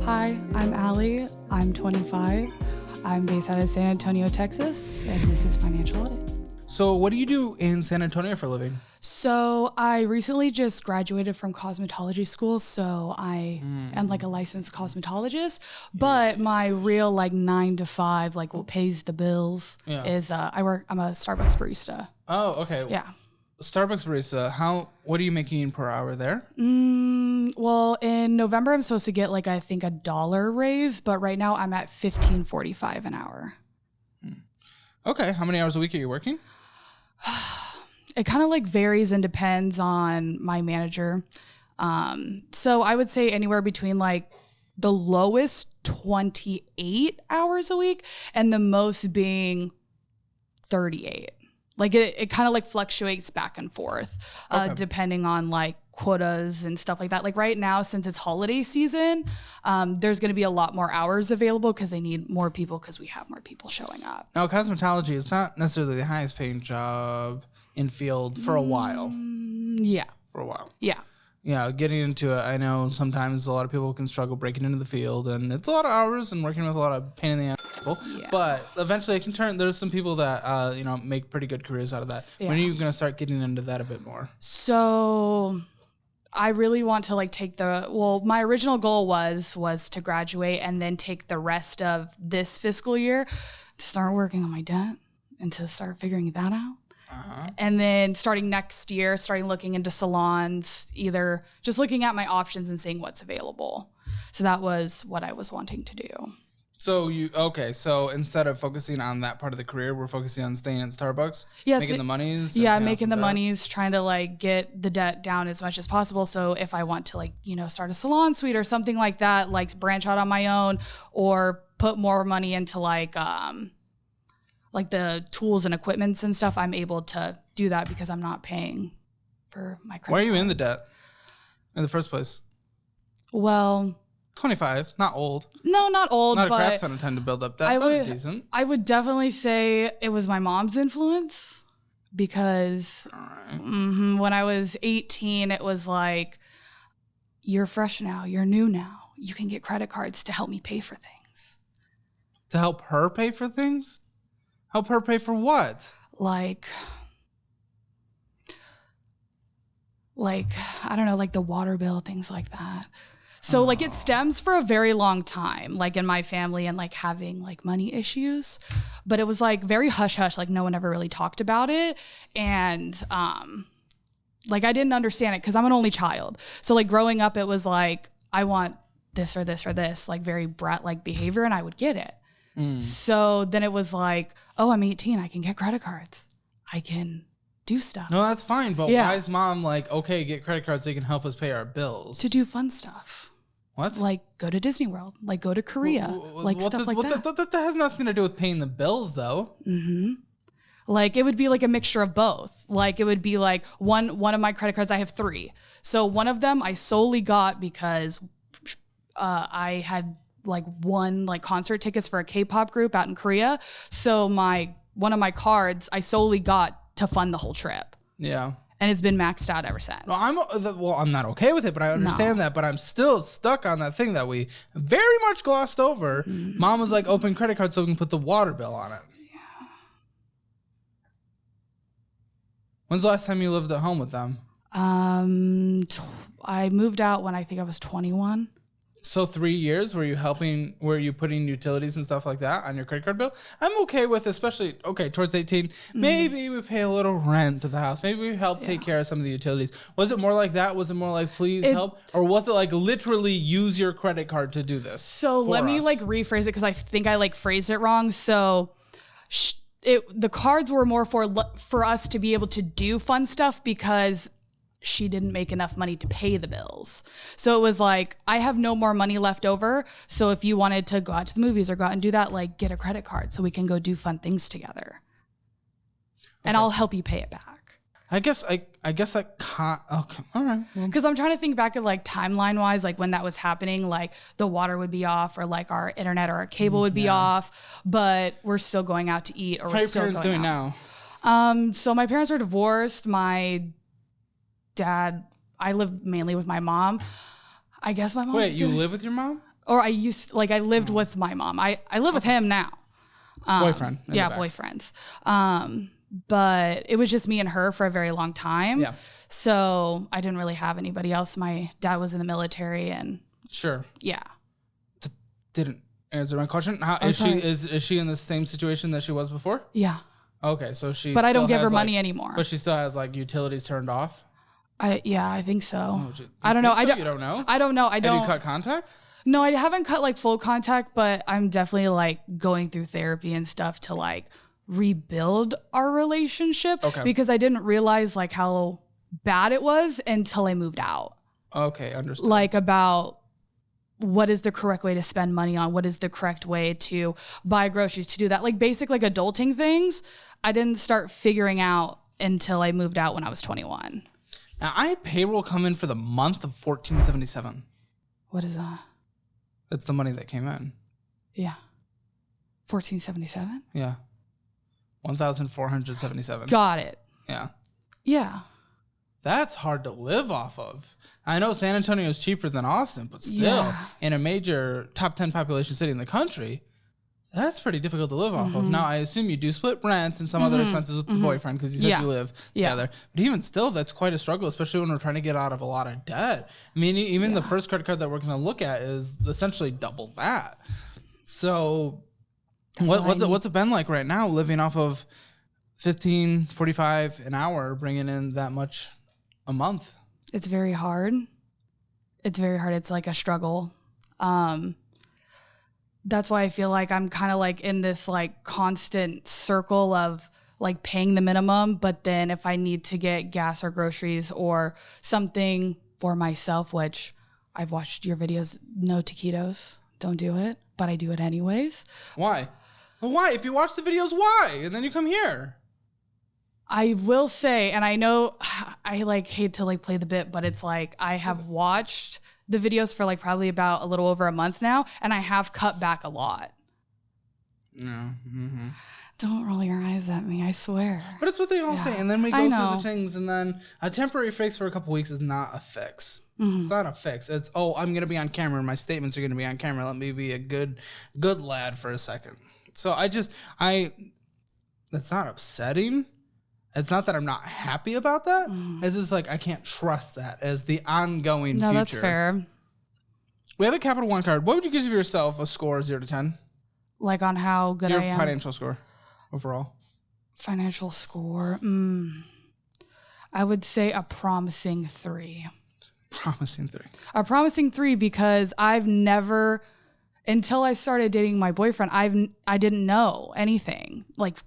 Hi, I'm Allie. I'm 25. I'm based out of San Antonio, Texas, and this is Financial Audit. So what do you do in San Antonio for a living? So I recently just graduated from cosmetology school, so I am like a licensed cosmetologist, but my real like 9 to 5, like what pays the bills is I'm a Starbucks barista. Oh, okay. Yeah. Starbucks barista, what are you making per hour there? Well, in November, I'm supposed to get like, I think $1 raise, but right now I'm at $15.45 an hour. Okay. How many hours a week are you working? It kind of like varies and depends on my manager. So I would say anywhere between like the lowest 28 hours a week and the most being 38. Like it kind of like fluctuates back and forth, depending on like quotas and stuff like that. Like right now, since it's holiday season, there's going to be a lot more hours available because they need more people because we have more people showing up. Now, cosmetology is not necessarily the highest paying job in field for a while. Yeah. For a while. Yeah. Yeah, getting into it, I know sometimes a lot of people can struggle breaking into the field, and it's a lot of hours and working with a lot of pain in the ass people. Yeah. But eventually it can turn. There's some people that, make pretty good careers out of that. Yeah. When are you going to start getting into that a bit more? So I really want to like my original goal was to graduate and then take the rest of this fiscal year to start working on my debt and to start figuring that out. And then starting next year, looking into salons, either just looking at my options and seeing what's available. So that was what I was wanting to do. So so instead of focusing on that part of the career, we're focusing on staying at Starbucks, making the monies. Yeah, making the monies, trying to like get the debt down as much as possible. So if I want to start a salon suite or something like that, like branch out on my own or put more money into like the tools and equipments and stuff, I'm able to do that because I'm not paying for my credit. Why are you cards. in the debt in the first place? Well, 25, not old. No, not old. Not but a crap ton of time to build up debt. Decent. I would definitely say it was my mom's influence because when I was 18, it was like, you're fresh now, you're new now. You can get credit cards to help me pay for things. To help her pay for things? Help her pay for what? Like, I don't know, like the water bill, things like that. So it stems for a very long time, like in my family and like having like money issues, but it was like very hush hush. Like no one ever really talked about it. And, I didn't understand it because I'm an only child. So like growing up, it was like, I want this or this or this, like very brat-like behavior, and I would get it. So then it was like, oh, I'm 18. I can get credit cards. I can do stuff. No, that's fine. But why is mom like, okay, get credit cards so you can help us pay our bills? To do fun stuff. What? Like go to Disney World, like go to Korea, stuff like that. That has nothing to do with paying the bills though. Mm-hmm. Like it would be like a mixture of both. Like it would be like one of my credit cards, I have 3. So one of them I solely got because I had won concert tickets for a K-pop group out in Korea. So one of my cards I solely got to fund the whole trip. Yeah. And it's been maxed out ever since. I'm not okay with it, but I understand that. But I'm still stuck on that thing that we very much glossed over. Mom was like, open credit card so we can put the water bill on it. Yeah. When's the last time you lived at home with them? I moved out when I think I was 21. So 3 years, were you putting utilities and stuff like that on your credit card bill? I'm okay with, especially, towards 18, maybe we pay a little rent to the house. Maybe we help take care of some of the utilities. Was it more like that? Was it more like, please help? Or was it like literally use your credit card to do this? So let me rephrase it because I think I phrased it wrong. So the cards were more for us to be able to do fun stuff because she didn't make enough money to pay the bills. So it was like, I have no more money left over. So if you wanted to go out to the movies or go out and do that, get a credit card so we can go do fun things together. And I'll help you pay it back. I guess I can't. Okay, all right. Because I'm trying to think back of timeline wise, when that was happening, the water would be off or our internet or our cable would be off, but we're still going out to eat or we're still going out. How are your parents doing now? So my parents are divorced. My dad, I live mainly with my mom. I guess my mom's Wait, you live with your mom? or I lived with my mom. I live with him now. Boyfriend. Yeah, boyfriends. But it was just me and her for a very long time. Yeah. So I didn't really have anybody else. My dad was in the military and Sure. yeah. Didn't answer my question. How is she? Is she in the same situation that she was before? Yeah. Okay, so she. But I don't give her money anymore. But she still has like utilities turned off. I think so. Oh, I don't know. So? You don't know. I don't know. I don't. Have you cut contact? No, I haven't cut like full contact, but I'm definitely like going through therapy and stuff to like rebuild our relationship. Okay. Because I didn't realize like how bad it was until I moved out. Okay, understood. Like about what is the correct way to spend money on? What is the correct way to buy groceries, to do that? Like basic like adulting things, I didn't start figuring out until I moved out when I was 21. Now I had payroll come in for the month of $1,477. What is that? That's the money that came in. Yeah. 1477? Yeah. 1,477. Got it. Yeah. Yeah. That's hard to live off of. I know San Antonio is cheaper than Austin, but still, in a major top 10 population city in the country, that's pretty difficult to live off of. Now, I assume you do split rent and some other expenses with the boyfriend because you said you live together. But even still, that's quite a struggle, especially when we're trying to get out of a lot of debt. I mean, even the first credit card that we're going to look at is essentially double that. So what's it been like right now living off of $15.45 an hour, bringing in that much a month? It's very hard. It's very hard. It's like a struggle. That's why I feel like I'm kind of like in this like constant circle of like paying the minimum. But then if I need to get gas or groceries or something for myself, which I've watched your videos, no taquitos, don't do it, but I do it anyways. Why? Well, why? If you watch the videos, why? And then you come here. I will say, and I know I like hate to like play the bit, but it's like I have watched the videos for like probably about a little over a month now, and I have cut back a lot. No. Mm-hmm. Don't roll your eyes at me, I swear. But it's what they all say, and then we go through the things, and then a temporary fix for a couple weeks is not a fix. It's not a fix. It's, I'm going to be on camera, and my statements are going to be on camera. Let me be a good lad for a second. So that's not upsetting. It's not that I'm not happy about that. It's just like I can't trust that as the ongoing future. No, that's fair. We have a Capital One card. What would you give yourself a score 0 to 10? Like on how good I am? Your financial score overall. Financial score. I would say a promising 3. Promising 3. A promising 3 because I've never, until I started dating my boyfriend, I didn't know anything like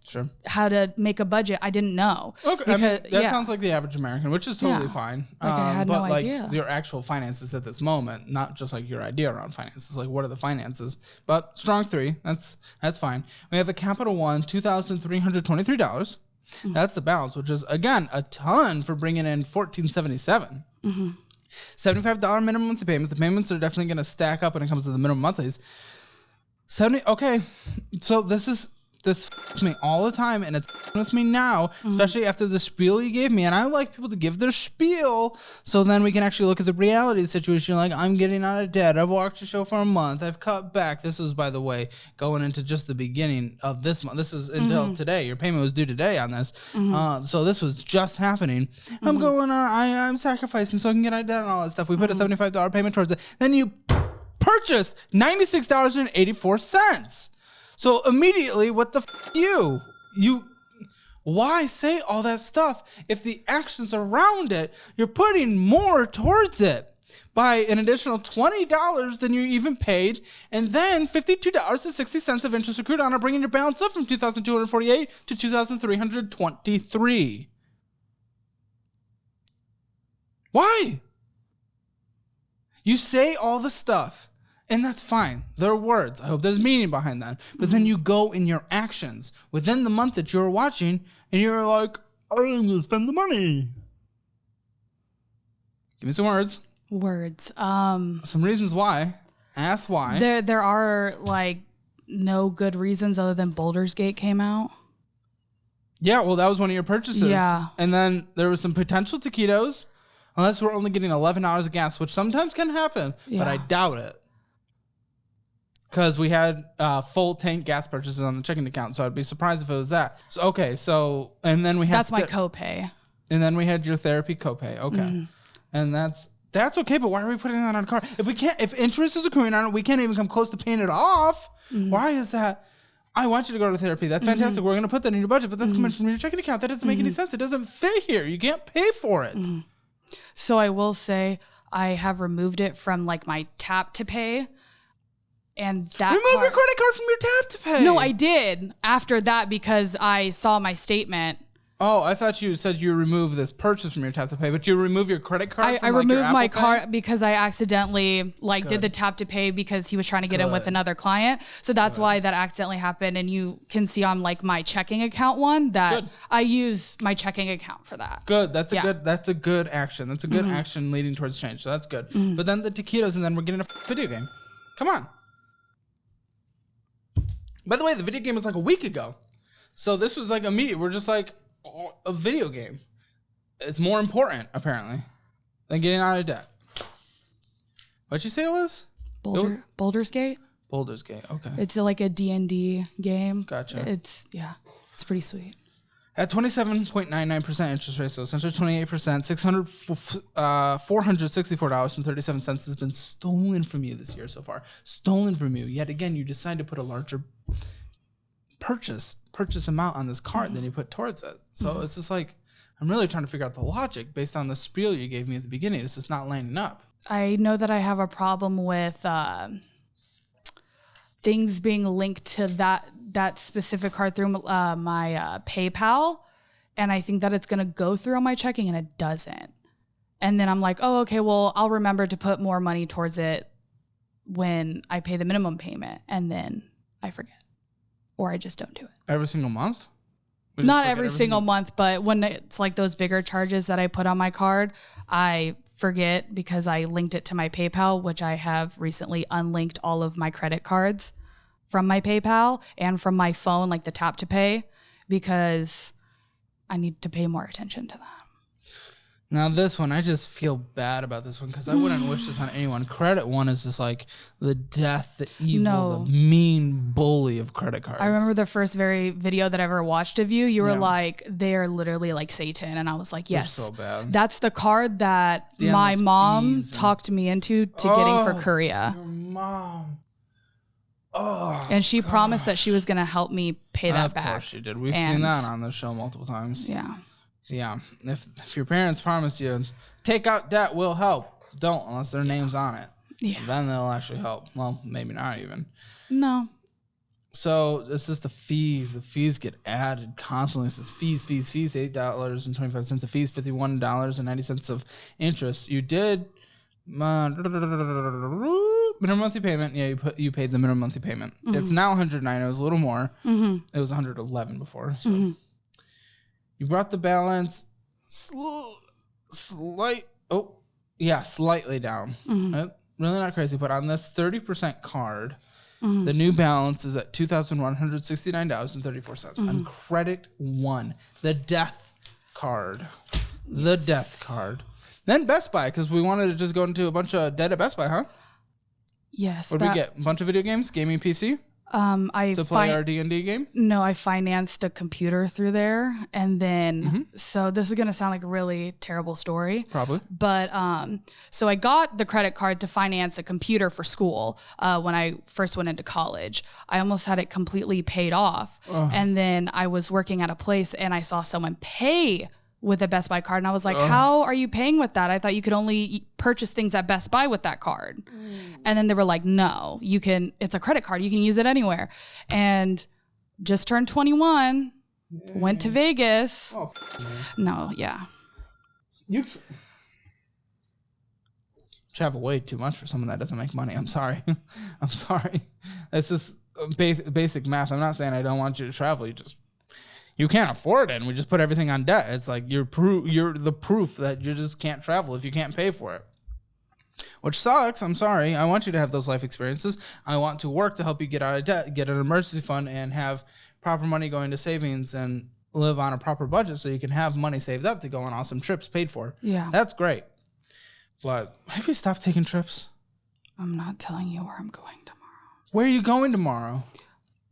how to make a budget. I didn't know. Okay, because, that sounds like the average American, which is totally fine. Like I had no idea. Your actual finances at this moment, not just like your idea around finances. Like what are the finances? But strong 3. That's fine. We have a Capital One, $2,323. That's the balance, which is again a ton for bringing in $1,477. $75 minimum monthly payment. The payments are definitely going to stack up when it comes to the minimum monthlies. Okay, so this f***s me all the time, and it's with me now, especially after the spiel you gave me. And I like people to give their spiel, so then we can actually look at the reality of the situation. Like, I'm getting out of debt. I've watched the show for a month. I've cut back. This was, by the way, going into just the beginning of this month. This is until today. Your payment was due today on this. So this was just happening. I'm going on. I'm sacrificing so I can get out of debt and all that stuff. We put a $75 payment towards it. Then you purchased $96.84. So immediately, what the you? Why say all that stuff if the actions around it, you're putting more towards it by an additional $20 than you even paid, and then $52.60 of interest accrued on it, bringing your balance up from $2,248 to $2,323. Why? You say all the stuff. And that's fine. They're words. I hope there's meaning behind that. But then you go in your actions within the month that you're watching, and you're like, I'm going to spend the money. Give me some words. Some reasons why. Ask why. There are, like, no good reasons other than Baldur's Gate came out. Yeah, well, that was one of your purchases. Yeah. And then there was some potential taquitos, unless we're only getting $11 of gas, which sometimes can happen, but I doubt it. because we had full tank gas purchases on the checking account. So I'd be surprised if it was that. So, okay. So, and then we had That's my copay. And then we had your therapy copay. Okay. And that's okay. But why are we putting that on a card? If interest is accruing on it, we can't even come close to paying it off. Why is that? I want you to go to therapy. That's fantastic. We're going to put that in your budget, but that's coming from your checking account. That doesn't make any sense. It doesn't fit here. You can't pay for it. So I will say I have removed it from like my tap to pay. And that remove your credit card from your tap to pay. No, I did after that because I saw my statement. Oh, I thought you said you removed this purchase from your tap to pay, but you remove your credit card. I removed my card because I accidentally did the tap to pay because he was trying to get in with another client. So that's why that accidentally happened. And you can see on like my checking account one that I use my checking account for that. Good. That's a good action. That's a good action leading towards change. So that's good. But then the taquitos, and then we're getting a video game. Come on. By the way, the video game was like a week ago. So this was like immediate. We're just like, a video game. It's more important, apparently, than getting out of debt. What'd you say it was? Baldur's Gate? Baldur's Gate, okay. It's like a D&D game. Gotcha. It's pretty sweet. At 27.99% interest rate, so essentially 28%, $464.37 has been stolen from you this year so far. Stolen from you. Yet again, you decide to put a larger purchase amount on this card than you put towards it. So it's just like, I'm really trying to figure out the logic based on the spiel you gave me at the beginning. It's just not lining up. I know that I have a problem with things being linked to that specific card through my PayPal. And I think that it's going to go through on my checking and it doesn't. And then I'm like, oh, okay, well, I'll remember to put more money towards it when I pay the minimum payment. And then I forget. Or I just don't do it. Every single month? Not every single month, but when it's like those bigger charges that I put on my card, I forget because I linked it to my PayPal, which I have recently unlinked all of my credit cards from my PayPal and from my phone, like the tap to pay, because I need to pay more attention to that. Now this one, I just feel bad about this one because I wouldn't wish this on anyone. Credit one is just like the death, the evil, the mean bully of credit cards. I remember the first video that I ever watched of you. You were like, they're literally like Satan. And I was like, yes, so bad. That's the card that my mom talked me into getting for Korea. Your mom. Oh, and she promised that she was going to help me pay that back. Of course she did. We've seen that on the show multiple times. Yeah. Yeah, if your parents promise you, take out debt, we'll help. Don't, unless their name's on it. Yeah. Then they'll actually help. Well, maybe not even. No. So it's just the fees. The fees get added constantly. It says fees, $8.25 of fees, $51.90 of interest. You did minimum monthly payment. Yeah, you paid the minimum monthly payment. It's now $109. It was a little more. It was $111 before. So. You brought the balance slightly down. Really not crazy, but on this 30% card, the new balance is at $2,169.34 on credit one, the death card. The death card. Then Best Buy, because we wanted to just go into a bunch of debt at Best Buy, huh? Yes. What did we get? A bunch of video games, gaming PC? To play our D&D game? No, I financed a computer through there. And then, so this is going to sound like a really terrible story. Probably. But, so I got the credit card to finance a computer for school when I first went into college. I almost had it completely paid off. And then I was working at a place and I saw someone pay with a Best Buy card. And I was like, how are you paying with that? I thought you could only purchase things at Best Buy with that card. And then they were like, no, you can, it's a credit card. You can use it anywhere. And just turned 21, went to Vegas. No, yeah. You travel way too much for someone that doesn't make money. I'm sorry. I'm sorry. It's just basic math. I'm not saying I don't want you to travel. You can't afford it, and we just put everything on debt. It's like you're the proof that you just can't travel if you can't pay for it. Which sucks. I'm sorry. I want you to have those life experiences. I want to work to help you get out of debt, get an emergency fund, and have proper money going to savings and live on a proper budget so you can have money saved up to go on awesome trips paid for. Yeah. That's great. But have you stopped taking trips? I'm not telling you where I'm going tomorrow. Where are you going tomorrow?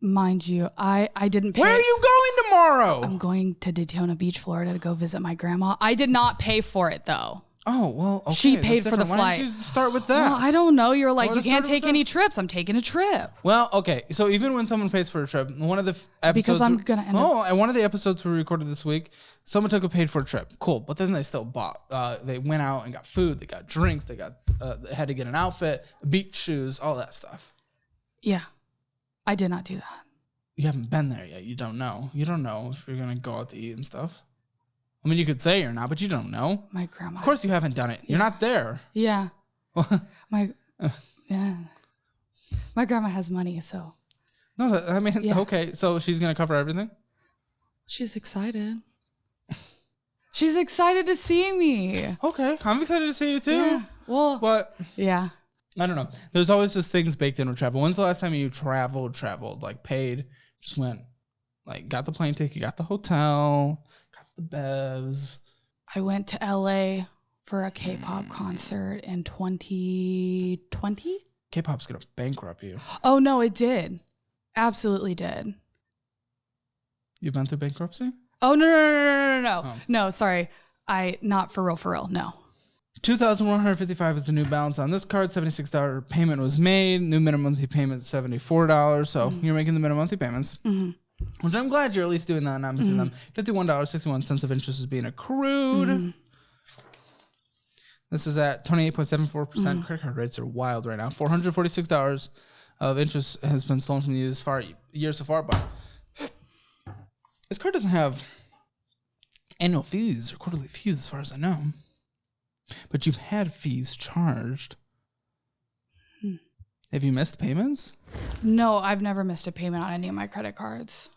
Mind you, I didn't pay. Where are you going tomorrow? I'm going to Daytona Beach, Florida to go visit my grandma. I did not pay for it though. Oh, well, okay. She paid for the Why flight. don't you start with that? Well, I don't know. You're like, Well, you can't take any trips. I'm taking a trip. Well, okay. So even when someone pays for a trip, one of the episodes... Because I'm going to end up... Oh, and one of the episodes we recorded this week, someone took a paid for a trip. Cool. But then they still bought. They went out and got food. They got drinks. They had to get an outfit, beach shoes, all that stuff. Yeah. I did not do that. You haven't been there yet. You don't know. You don't know if you're going to go out to eat and stuff. I mean, you could say you're not, but you don't know. My grandma. Of course you haven't done it. You're not there. Yeah. Yeah. My grandma has money, so. No, I mean, okay. So she's going to cover everything? She's excited. She's excited to see me. Okay. I'm excited to see you too. Yeah. Well. But. Yeah. I don't know. There's always just things baked in with travel. When's the last time you traveled, like paid, just went, like got the plane ticket, got the hotel, got the bevs? I went to LA for a K-pop concert in 2020. K-pop's going to bankrupt you. Oh, no, it did. Absolutely did. You've been through bankruptcy? Oh, no. Oh. No, sorry. Not for real, no. $2,155 is the new balance on this card. $76 payment was made. New minimum monthly payment $74. So you're making the minimum monthly payments. Which I'm glad you're at least doing that, not missing them. $51.61 of interest is being accrued. This is at 28.74%. Credit card rates are wild right now. $446 of interest has been stolen from you this year so far, but this card doesn't have annual fees or quarterly fees as far as I know. But you've had fees charged. Have you missed payments? No, I've never missed a payment on any of my credit cards.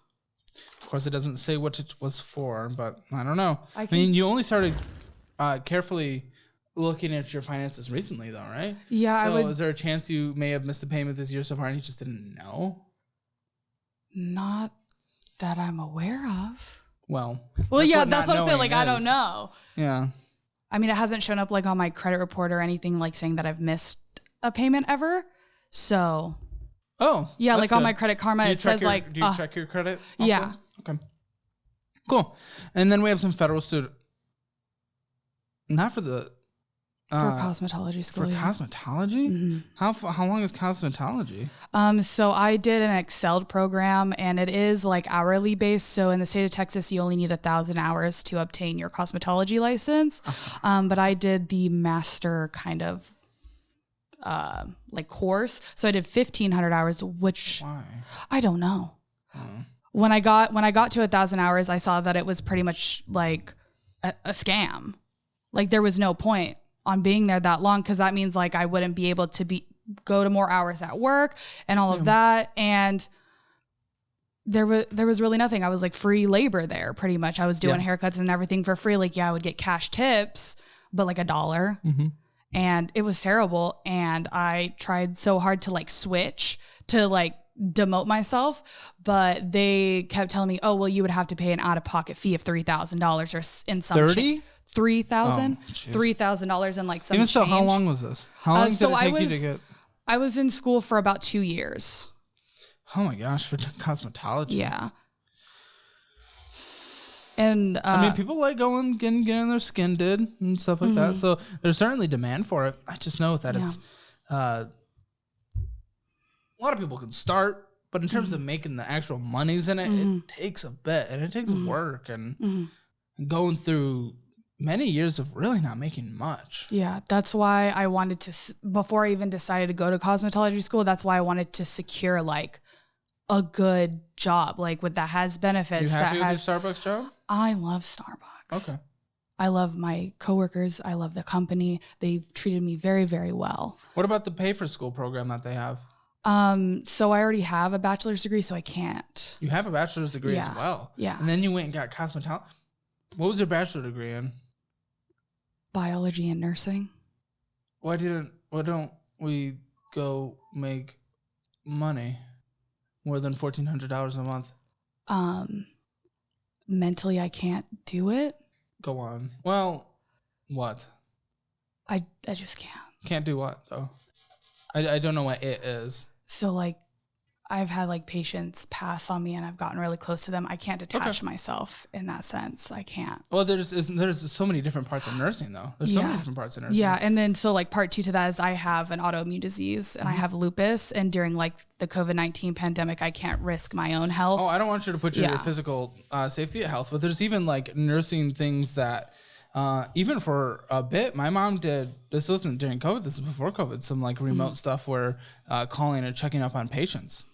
Of course, it doesn't say what it was for, but I don't know. I mean, you only started carefully looking at your finances recently, though, right? Yeah. So is there a chance you may have missed a payment this year so far and you just didn't know? Not that I'm aware of. Well, yeah, that's what I'm saying. Like, I don't know. Yeah. I mean, it hasn't shown up like on my credit report or anything like saying that I've missed a payment ever. So. Oh. Yeah, like on my Credit Karma, it says like. Do you check your credit? Also? Yeah. Okay. Cool. And then we have some federal student. Not for the. For cosmetology school. For cosmetology? How long is cosmetology? So I did an Excelled program, and it is like hourly based. So in the state of Texas, you only need 1,000 hours to obtain your cosmetology license. But I did the master kind of like course. So I did 1,500 hours, which Why? I don't know. When I got to 1,000 hours, I saw that it was pretty much like a scam. Like there was no point on being there that long, because that means like I wouldn't be able to go to more hours at work and all of that. And there was really nothing. I was like free labor there pretty much. I was doing haircuts and everything for free. Like, I would get cash tips, but like $1. And it was terrible. And I tried so hard to like switch to like demote myself, but they kept telling me, oh, well, you would have to pay an out-of-pocket fee of $3,000 or in some $3,000 and like some Even change. so, how long was this? How long did it take you to get? I was in school for about 2 years. Oh my gosh, for cosmetology. Yeah. And I mean, people like getting their skin did and stuff like that. So there's certainly demand for it. I just know that it's a lot of people can start, but in terms of making the actual monies in it, it takes a bit, and it takes work and going through many years of really not making much. Yeah, that's why I wanted to, before I even decided to go to cosmetology school, that's why I wanted to secure like a good job, like that has benefits. You happy with your Starbucks job? I love Starbucks. Okay. I love my coworkers. I love the company. They've treated me very, very well. What about the pay for school program that they have? So I already have a bachelor's degree, so I can't. You have a bachelor's degree as well? Yeah. And then you went and got cosmetology. What was your bachelor's degree in? Biology and nursing. Why don't we go make money more than $1,400 a month? Mentally I can't do it. Go on. Well, what? I just can't. Can't do what though? I don't know what it is. So like I've had like patients pass on me and I've gotten really close to them. I can't detach myself in that sense. I can't. Well, there's so many different parts of nursing though. There's so many different parts of nursing. Yeah. And then so like part 2 to that is I have an autoimmune disease and I have lupus, and during like the COVID-19 pandemic, I can't risk my own health. Oh, I don't want you to put your physical safety at health, but there's even like nursing things that even for a bit, my mom did, this wasn't during COVID, this was before COVID, some like remote stuff where calling and checking up on patients.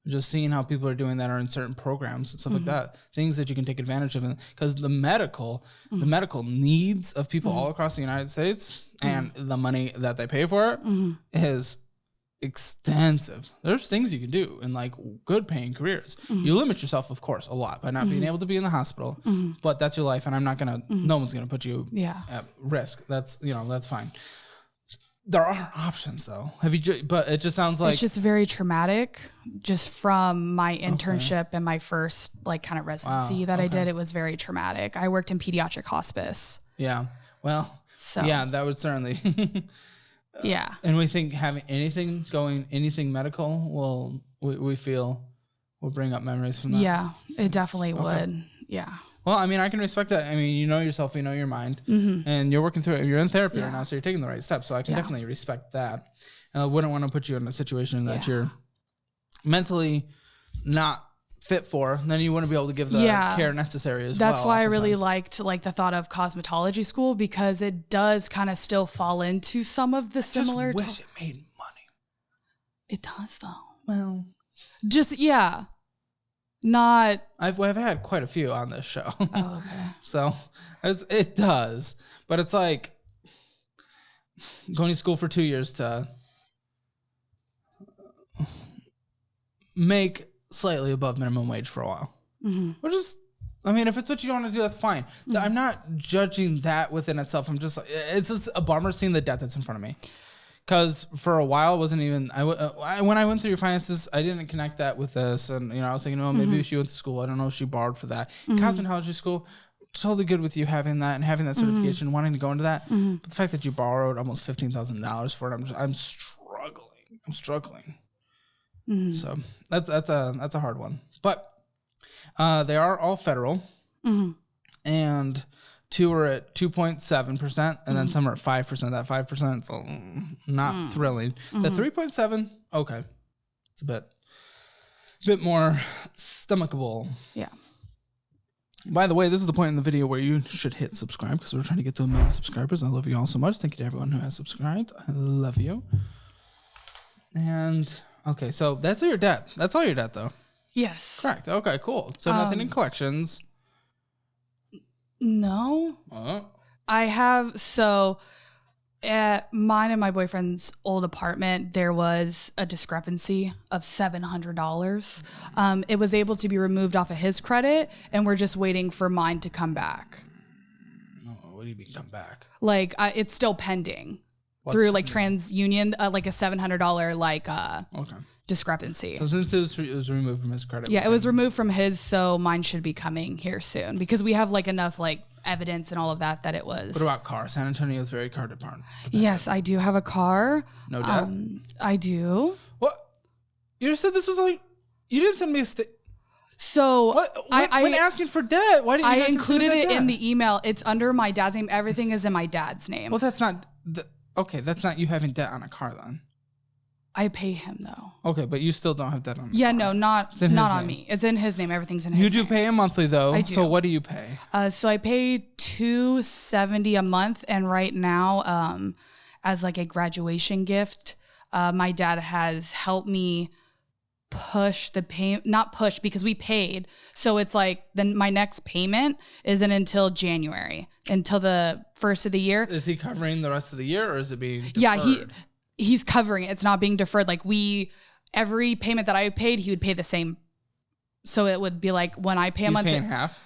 Just seeing how people are doing that are in certain programs and stuff like that, things that you can take advantage of, because the medical needs of people all across the United States and the money that they pay for it is extensive. There's things you can do in like good paying careers. You limit yourself, of course, a lot by not being able to be in the hospital, but that's your life, and I'm not gonna. No one's gonna put you at risk. That's that's fine. There are options though. But it just sounds like it's just very traumatic. Just from my internship and my first like kind of residency that I did, it was very traumatic. I worked in pediatric hospice. Yeah. Well. So yeah, that would certainly. Yeah. And we think having anything medical we feel will bring up memories from that. Yeah, it definitely would. Yeah. Well, I mean, I can respect that. I mean, you know yourself, you know your mind, and you're working through it. You're in therapy right now, so you're taking the right steps. So I can definitely respect that. And I wouldn't want to put you in a situation that you're mentally not fit for. Then you wouldn't be able to give the care necessary as well. That's why I really liked like the thought of cosmetology school, because it does kind of still fall into some of the similar. Just wish it made money. It does though. Well, just not. I've had quite a few on this show. Oh, okay. So it does, but it's like going to school for 2 years to make slightly above minimum wage for a while. Which is, I mean, if it's what you want to do, that's fine. I'm not judging that within itself. I'm just, it's just a bummer seeing the debt that's in front of me. Because for a while, it wasn't even, when I went through your finances, I didn't connect that with this. And, I was thinking, maybe she went to school. I don't know if she borrowed for that. Cosmetology school, totally good with you having that and having that certification, wanting to go into that. But the fact that you borrowed almost $15,000 for it, I'm struggling. So that's a hard one. But they are all federal. And 2 are at 2.7%, and then some are at 5%. That 5% is not thrilling. The 3.7, okay, it's a bit more stomachable. Yeah. By the way, this is the point in the video where you should hit subscribe, because we're trying to get to 1 million subscribers. I love you all so much. Thank you to everyone who has subscribed. I love you. And okay, so that's all your debt. That's all your debt, though. Yes. Correct. Okay, cool. So nothing in collections. No. I have, so at mine and my boyfriend's old apartment, there was a discrepancy of $700. It was able to be removed off of his credit, and we're just waiting for mine to come back. Oh, what do you mean come back? Like it's still pending through like TransUnion, like a $700 like discrepancy. So since it was removed from his credit. Yeah, it was removed from his, so mine should be coming here soon, because we have like enough like evidence and all of that it was. What about car? San Antonio is very car dependent. Yes, I do have a car. No debt? I do. What? You just said this was like, you didn't send me a So when asking for debt, why didn't you I included it debt? in the email. It's under my dad's name. Everything is in my dad's name. Well, that's not that's not you having debt on a car then. I pay him though. Okay, but you still don't have debt on. Yeah, no, not on me. It's in his name. Everything's in his name. You do pay him monthly though. I do. So what do you pay? So I pay $270 a month, and right now, as like a graduation gift, my dad has helped me push the pay, not push because we paid. So it's like then my next payment isn't until January, until the first of the year. Is he covering the rest of the year, or is it being deferred? Yeah, he's covering it. It's not being deferred. Like every payment that I paid, he would pay the same. So it would be like when I pay a month. He's paying half?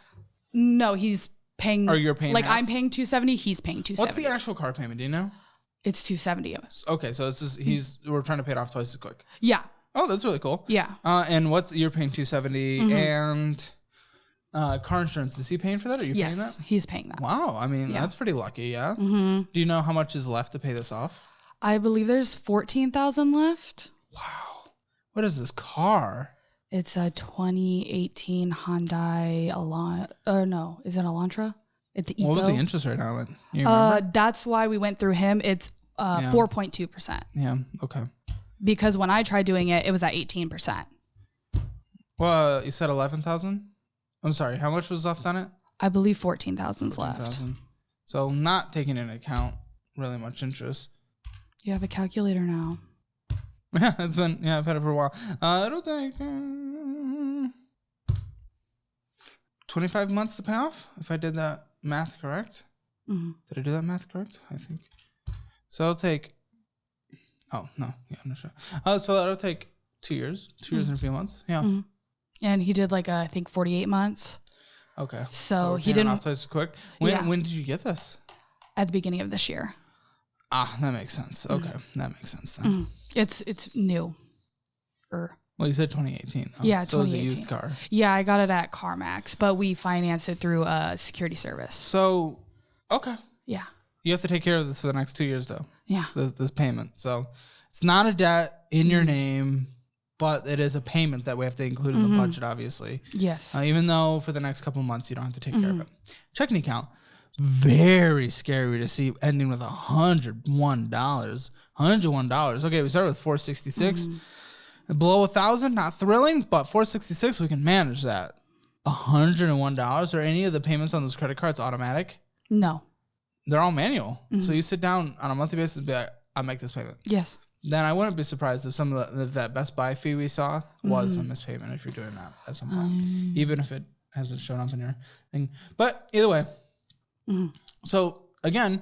No, he's paying. Or you're paying like half? I'm paying $270. He's paying $270. What's the actual car payment? Do you know? It's $270. Okay, so it's just we're trying to pay it off twice as quick. Yeah. Oh, that's really cool. Yeah. And you're paying $270 and car insurance. Is he paying for that? Or are you paying that? Yes, he's paying that. Wow. I mean, that's pretty lucky. Yeah. Do you know how much is left to pay this off? I believe there's $14,000 left. Wow. What is this car? It's a 2018 Hyundai no, is it Elantra? It's the Eco. What was the interest rate on it? You remember? That's why we went through him. It's 4.2%. Yeah. Okay. Because when I tried doing it, it was at 18%. Well, you said 11,000. I'm sorry. How much was left on it? I believe 14,000's left. 14,000. So not taking into account really much interest. You have a calculator now. Yeah, it's been, I've had it for a while. It'll take 25 months to pay off, if I did that math correct. Mm-hmm. Did I do that math correct? I think. So it'll take, I'm not sure. So that'll take 2 years, 2 years and a few months. Yeah. Mm-hmm. And he did I think 48 months. Okay. So he didn't. Off twice quick. When did you get this? At the beginning of this year. Ah, that makes sense. Okay. That makes sense then. Mm-hmm. It's new. Well, you said 2018. Though. Yeah, so 2018. So it was a used car. Yeah, I got it at CarMax, but we financed it through a security service. So, okay. Yeah. You have to take care of this for the next 2 years, though. Yeah. This payment. So it's not a debt in your name, but it is a payment that we have to include in the budget, obviously. Yes. Even though for the next couple of months you don't have to take care of it. Checking account. Very scary to see ending with $101. $101. Okay, we started with 466. Below 1,000, not thrilling, but 466 we can manage that. $101. Are any of the payments on those credit cards automatic? No. They're all manual. So you sit down on a monthly basis and be like, I'll make this payment. Yes. Then I wouldn't be surprised if some of that Best Buy fee we saw was a missed payment if you're doing that at some point, even if it hasn't shown up in your thing. But either way. So again,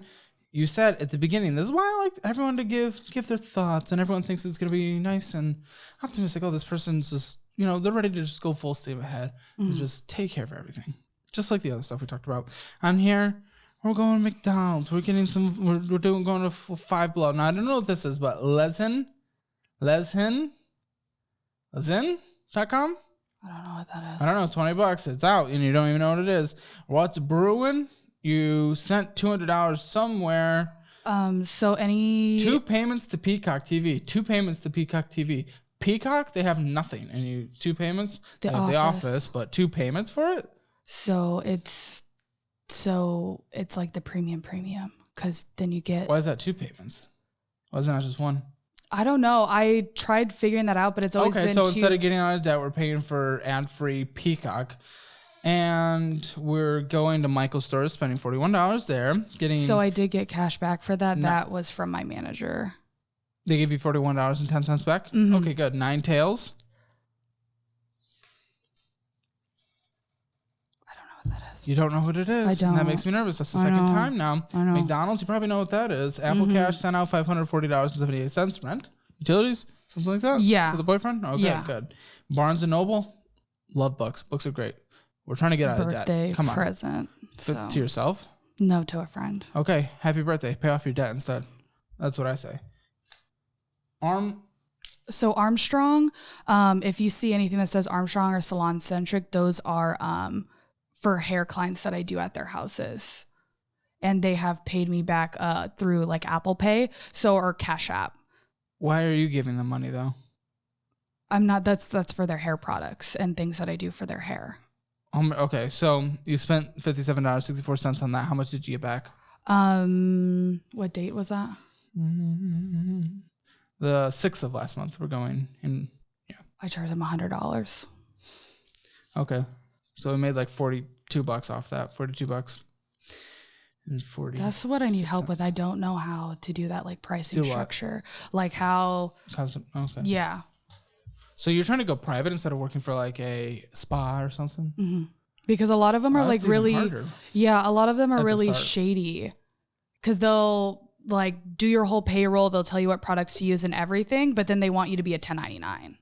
you said at the beginning, this is why I like everyone to give their thoughts, and everyone thinks it's going to be nice and optimistic. Oh, this person's just, they're ready to just go full steam ahead and just take care of everything. Just like the other stuff we talked about. On here, we're going to McDonald's. We're getting going to Five Below. Now, I don't know what this is, but Lesin.com? I don't know what that is. I don't know, $20. It's out, and you don't even know what it is. What's brewing? You sent $200 somewhere. So any 2 payments to Peacock TV. 2 payments to Peacock TV. Peacock, they have nothing, and you 2 payments. They have The Office, but 2 payments for it. So it's like the premium, because then you get. Why is that 2 payments? Why is it not just 1? I don't know. I tried figuring that out, but it's always been so 2. Instead of getting out of debt, we're paying for ad-free Peacock. And we're going to Michael's store, spending $41 there. So I did get cash back for that. That was from my manager. They gave you $41.10 back? Okay, good. 9 tails. I don't know what that is. You don't know what it is? I don't. And that makes me nervous. That's the second time now. I know. McDonald's, you probably know what that is. Apple Cash sent out $540.78. Rent? Utilities? Something like that? Yeah. To the boyfriend? Okay, yeah. Good. Barnes & Noble? Love books. Books are great. We're trying to get out of debt. Come on. Present. To yourself? No, to a friend. Okay. Happy birthday. Pay off your debt instead. That's what I say. So Armstrong, if you see anything that says Armstrong or Salon Centric, those are for hair clients that I do at their houses. And they have paid me back through like Apple Pay, or Cash App. Why are you giving them money though? I'm not. That's for their hair products and things that I do for their hair. Okay, so you spent $57.64 on that. How much did you get back? What date was that? The 6th of last month. We're going in. Yeah. I charged them $100. Okay, so we made like $42 off that. $42 and 40. That's what I need help with. I don't know how to do that, like pricing structure, like how. Okay. Yeah. So you're trying to go private instead of working for like a spa or something? Mm-hmm. Because a lot of them are like really, a lot of them are really shady. Because they'll like do your whole payroll. They'll tell you what products to use and everything, but then they want you to be a 1099.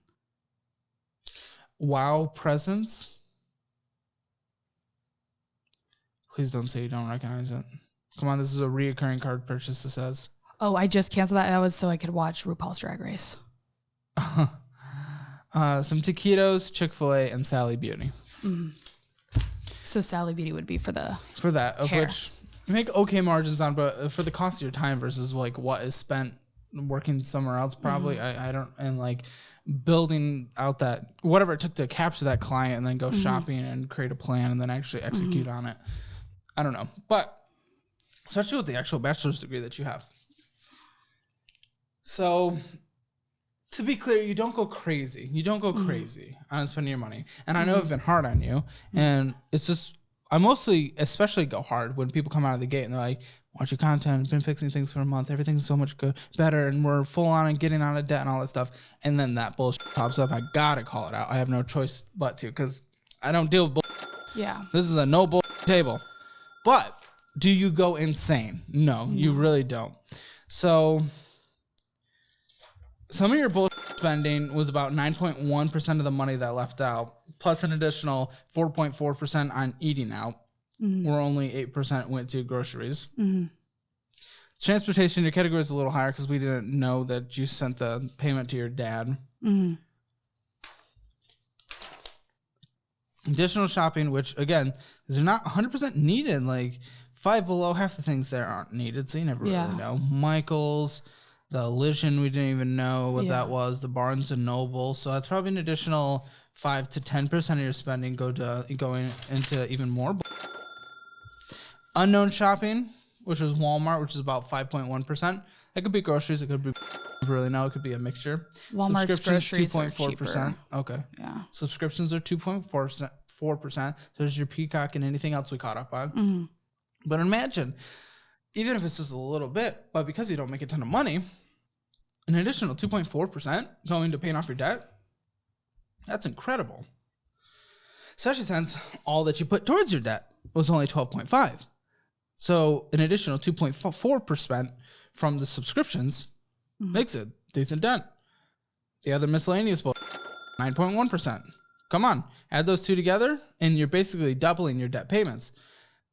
Wow Presents. Please don't say you don't recognize it. Come on, this is a reoccurring card purchase, it says. Oh, I just canceled that. That was so I could watch RuPaul's Drag Race. Some taquitos, Chick-fil-A, and Sally Beauty. So Sally Beauty would be for that, of which you make okay margins on, but for the cost of your time versus like what is spent working somewhere else probably. I don't, and like building out that whatever it took to capture that client and then go shopping and create a plan and then actually execute on it. I don't know, but especially with the actual bachelor's degree that you have. So to be clear, you don't go crazy. You don't go crazy on spending your money. And I know I've been hard on you, and it's just, I mostly especially go hard when people come out of the gate and they're like, watch your content, been fixing things for a month, everything's so much better, and we're full on and getting out of debt and all that stuff. And then that bullshit pops up. I gotta call it out. I have no choice but to, because I don't deal with bullshit. Yeah. This is a no bullshit table. But do you go insane? No, you really don't. So some of your bullshit spending was about 9.1% of the money that left out, plus an additional 4.4% on eating out, where only 8% went to groceries. Transportation, your category is a little higher because we didn't know that you sent the payment to your dad. Additional shopping, which again, these are not 100% needed. Like 5 below, half the things there aren't needed, so you never really know. Michael's, the Elision, we didn't even know what that was. The Barnes and Noble, so that's probably an additional 5 to 10% of your spending going into even more. Unknown shopping, which is Walmart, which is about 5.1%. That could be groceries. It could be, really know. It could be a mixture. Walmart's groceries 2.4%. Okay. Yeah. Subscriptions are 2.4%. So there's your Peacock and anything else we caught up on. But imagine, even if it's just a little bit, but because you don't make a ton of money, an additional 2.4% going to paying off your debt, that's incredible. Especially since all that you put towards your debt was only 12.5. So an additional 2.4% from the subscriptions makes a decent dent. The other miscellaneous 9.1%. Come on, add those two together, and you're basically doubling your debt payments.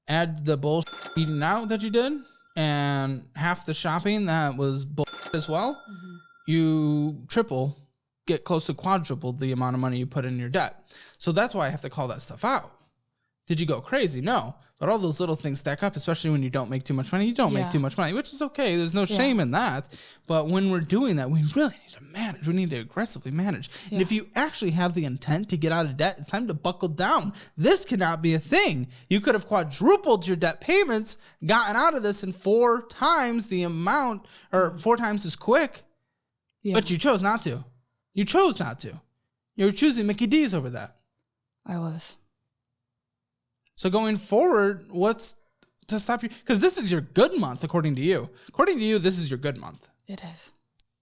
Add the bullshit eating out that you did, and half the shopping that was bullshit as well. You get close to quadruple the amount of money you put in your debt. So that's why I have to call that stuff out. Did you go crazy? No. But all those little things stack up, especially when you don't make too much money. You don't make too much money, which is okay. There's no shame in that. But when we're doing that, we really need to manage. We need to aggressively manage. And if you actually have the intent to get out of debt, it's time to buckle down. This cannot be a thing. You could have quadrupled your debt payments, gotten out of this in 4 times the amount, or 4 times as quick. But you chose not to. You chose not to. You were choosing Mickey D's over that. I was. So going forward, what's to stop you? Because this is your good month, according to you. According to you, this is your good month. It is.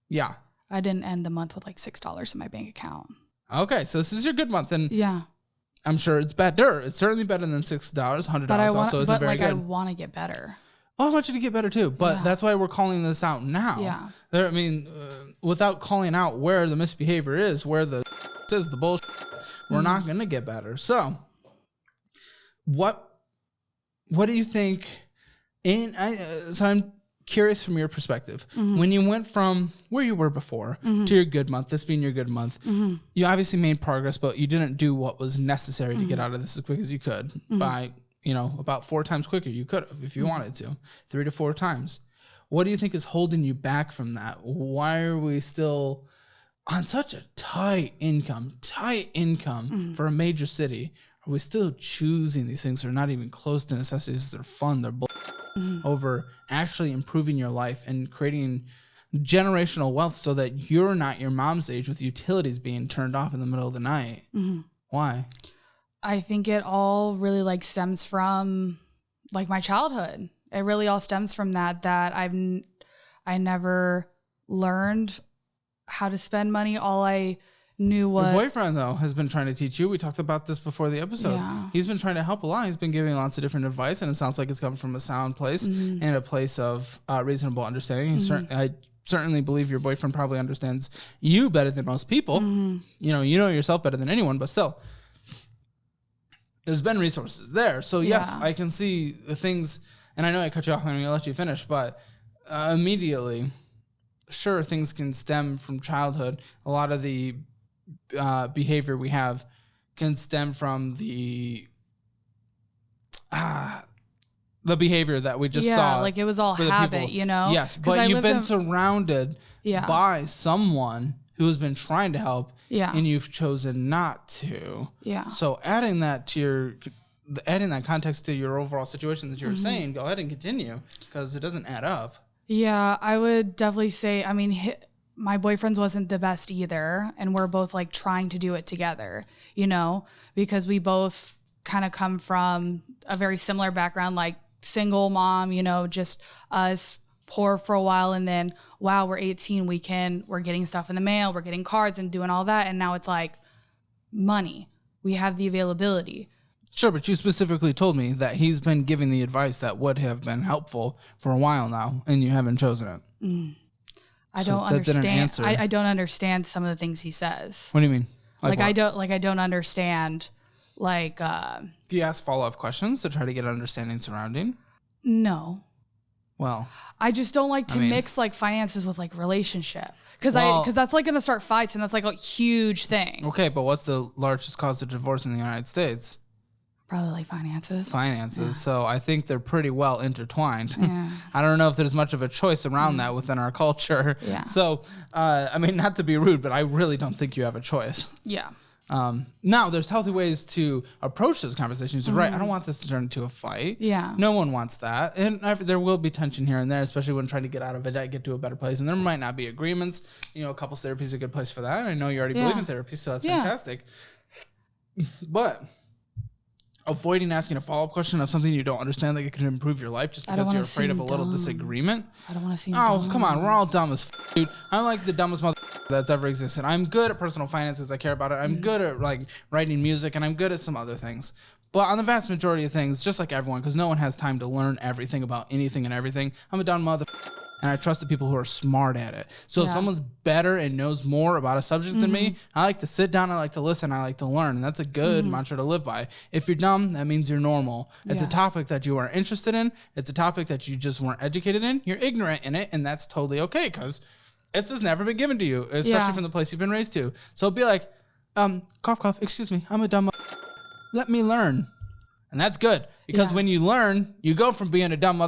Yeah. I didn't end the month with like $6 in my bank account. Okay, so this is your good month, and yeah, I'm sure it's better. It's certainly better than $6. $100 also isn't very good. I want to get better. Oh, I want you to get better too, but that's why we're calling this out now. Yeah. I mean, without calling out where the misbehavior is, where the is the bullshit, we're not going to get better. So what do you think? So I'm curious from your perspective. When you went from where you were before to your good month, this being your good month, you obviously made progress, but you didn't do what was necessary to get out of this as quick as you could by, about 4 times quicker. You could have if you wanted to, 3 to 4 times. What do you think is holding you back from that? Why are we still on such a tight income for a major city? Are we still choosing these things that are not even close to necessities? They're fun, they're over actually improving your life and creating generational wealth so that you're not your mom's age with utilities being turned off in the middle of the night. Why? I think it all really stems from my childhood. It really all stems from that I never learned how to spend money. All I knew was... Your boyfriend, though, has been trying to teach you. We talked about this before the episode. Yeah. He's been trying to help a lot. He's been giving lots of different advice, and it sounds like it's coming from a sound place and a place of reasonable understanding. I certainly believe your boyfriend probably understands you better than most people. You know yourself better than anyone, but still, there's been resources there. So yes, I can see the things, and I know I cut you off. I'm going to let you finish, but immediately, sure, things can stem from childhood. A lot of the behavior we have can stem from the the behavior that we just saw. Like it was all for the habit, people. you know? Yes, but you've been surrounded Yeah. by someone who has been trying to help, Yeah. and you've chosen not to. Yeah. So adding that context to your overall situation that you were saying, go ahead and continue because it doesn't add up. Yeah, I would definitely say, I mean, my boyfriend's wasn't the best either. And we're both like trying to do it together, you know, because we both kind of come from a very similar background, like single mom, you know, just us poor for a while. And then, wow, we're 18, we're getting stuff in the mail, we're getting cards and doing all that. And now it's like money. We have the availability. Sure, but you specifically told me that he's been giving the advice that would have been helpful for a while now, and you haven't chosen it. I don't understand. I don't understand some of the things he says. What do you mean? I don't understand. Like, do you ask follow-up questions to try to get an understanding surrounding? No. Well, I just don't like to mix like finances with like relationship. Because that's like going to start fights, and that's like a huge thing. Okay, but what's the largest cause of divorce in the United States? Probably like finances. Yeah. So I think they're pretty well intertwined. Yeah. I don't know if there's much of a choice around that within our culture. Yeah. So, I mean, not to be rude, but I really don't think you have a choice. Yeah. Now, there's healthy ways to approach those conversations. Right. I don't want this to turn into a fight. Yeah. No one wants that. And there will be tension here and there, especially when trying to get out of a debt, get to a better place. And there might not be agreements. You know, couples therapy is a good place for that. And I know you already believe in therapy, so that's fantastic. But avoiding asking a follow-up question of something you don't understand that can improve your life just because you're afraid of a little disagreement. I don't want to seem dumb. dumb. Come on. We're all dumb as dude. I'm like the dumbest mother that's ever existed. I'm good at personal finances. I care about it. I'm good at like writing music, and I'm good at some other things. But on the vast majority of things, just like everyone, because no one has time to learn everything about anything and everything, I'm a dumb mother. And I trust the people who are smart at it. So if someone's better and knows more about a subject than me, I like to sit down, I like to listen, I like to learn. And that's a good mantra to live by. If you're dumb, that means you're normal. It's a topic that you aren't interested in. It's a topic that you just weren't educated in. You're ignorant in it, and that's totally okay because it's just never been given to you, especially from the place you've been raised to. So be like, cough, cough, excuse me, I'm a dumb let me learn. And that's good because when you learn, you go from being a dumb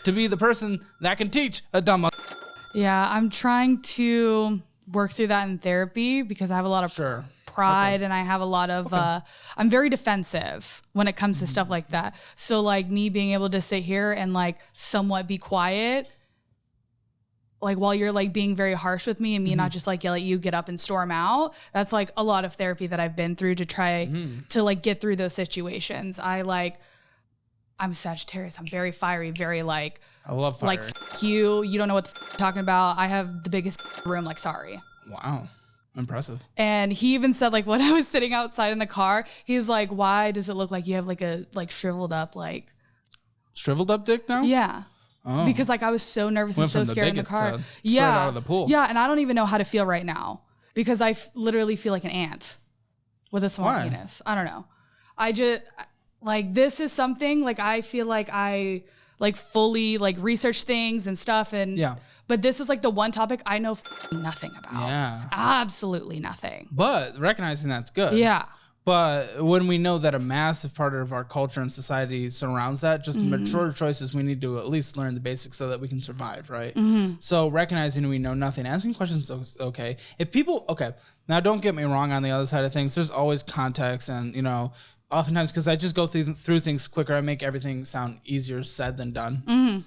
to be the person that can teach a dumb. Yeah, I'm trying to work through that in therapy because I have a lot of pride and I have a lot of, I'm very defensive when it comes to stuff like that. So like me being able to sit here and like somewhat be quiet, like while you're like being very harsh with me and me not just like yell at you, get up and storm out. That's like a lot of therapy that I've been through to try to like get through those situations. I'm Sagittarius. I'm very fiery, very like, I love fire. Like, you don't know what the you're talking about. I have the biggest room, like, sorry. Wow. Impressive. And he even said, like, when I was sitting outside in the car, he's like, why does it look like you have like a, like shriveled up, like. Shriveled up dick now? Yeah. Oh. Because like I was so nervous and so scared in the car. Straight out of the pool. Yeah. And I don't even know how to feel right now because I literally feel like an ant with a small penis. I don't know. I just. Like, this is something, like, I feel like I, like, fully, like, research things and stuff. And but this is, like, the one topic I know nothing about. Yeah. Absolutely nothing. But recognizing that's good. Yeah. But when we know that a massive part of our culture and society surrounds that, just mature choices, we need to at least learn the basics so that we can survive, right? So recognizing we know nothing, asking questions is okay. If people, now don't get me wrong on the other side of things, there's always context and, you know, oftentimes, because I just go through things quicker, I make everything sound easier said than done.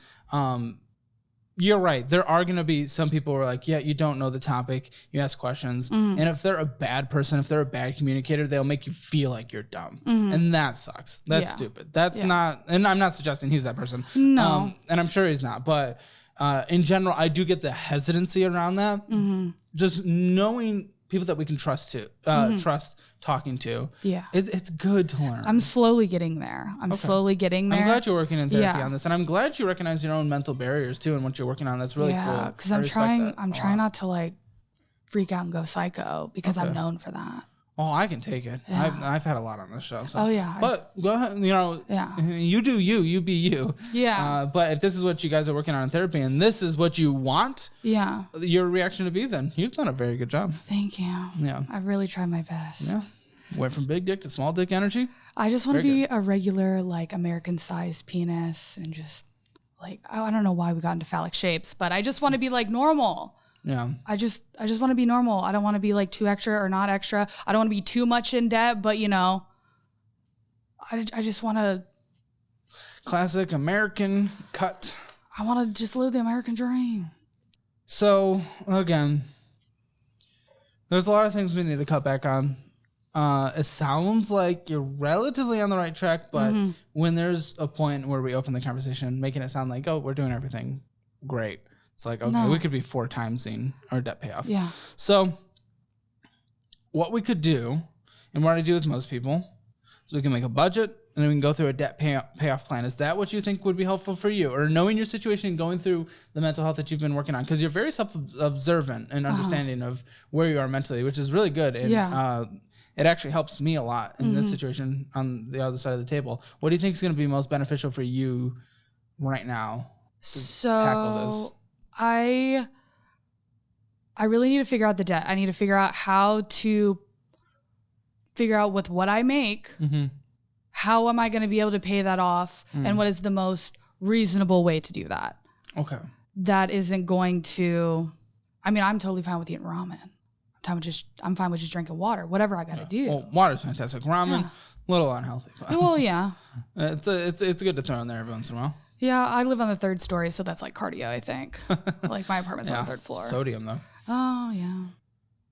You're right. There are going to be some people who are like, yeah, you don't know the topic. You ask questions. And if they're a bad person, if they're a bad communicator, they'll make you feel like you're dumb. And that sucks. That's stupid. That's not, and I'm not suggesting he's that person. No. And I'm sure he's not. But in general, I do get the hesitancy around that. Just knowing people that we can trust talking to. Yeah. It's good to learn. I'm slowly getting there. I'm glad you're working in therapy on this. And I'm glad you recognize your own mental barriers too and what you're working on. That's really cool. Because I'm trying not to like freak out and go psycho because I'm known for that. Oh, I can take it. Yeah. I've had a lot on this show. So. Oh yeah. But go ahead, you know, you do you be you. Yeah. But if this is what you guys are working on in therapy and this is what you want, your reaction to be, then you've done a very good job. Thank you. Yeah. I've really tried my best. Yeah. Went from big dick to small dick energy. I just want to be a regular, like, American-sized penis and just, like, I don't know why we got into phallic shapes, but I just want to be, like, normal. Yeah. I just want to be normal. I don't want to be, like, too extra or not extra. I don't want to be too much in debt, but, you know, I just want to. Classic American cut. I want to just live the American dream. So, again, there's a lot of things we need to cut back on. It sounds like you're relatively on the right track, but when there's a point where we open the conversation, making it sound like, oh, we're doing everything great. It's like, okay, we could be 4 times in our debt payoff. Yeah. So what we could do, and what I do with most people, is we can make a budget and then we can go through a debt payoff plan. Is that what you think would be helpful for you? Or knowing your situation and going through the mental health that you've been working on? Because you're very self-observant and understanding of where you are mentally, which is really good. And it actually helps me a lot in this situation on the other side of the table. What do you think is going to be most beneficial for you right now to tackle this? I really need to figure out the debt. I need to figure out how to figure out with what I make, how am I going to be able to pay that off, and what is the most reasonable way to do that. Okay. That isn't going to, I mean, I'm totally fine with eating ramen. I'm fine with just drinking water, whatever I got to do. Well, water's fantastic. Ramen, a little unhealthy. But well, yeah. It's good to throw in there every once in a while. Yeah, I live on the 3rd story, so that's like cardio, I think. Like my apartment's on the 3rd floor. Sodium, though. Oh, yeah.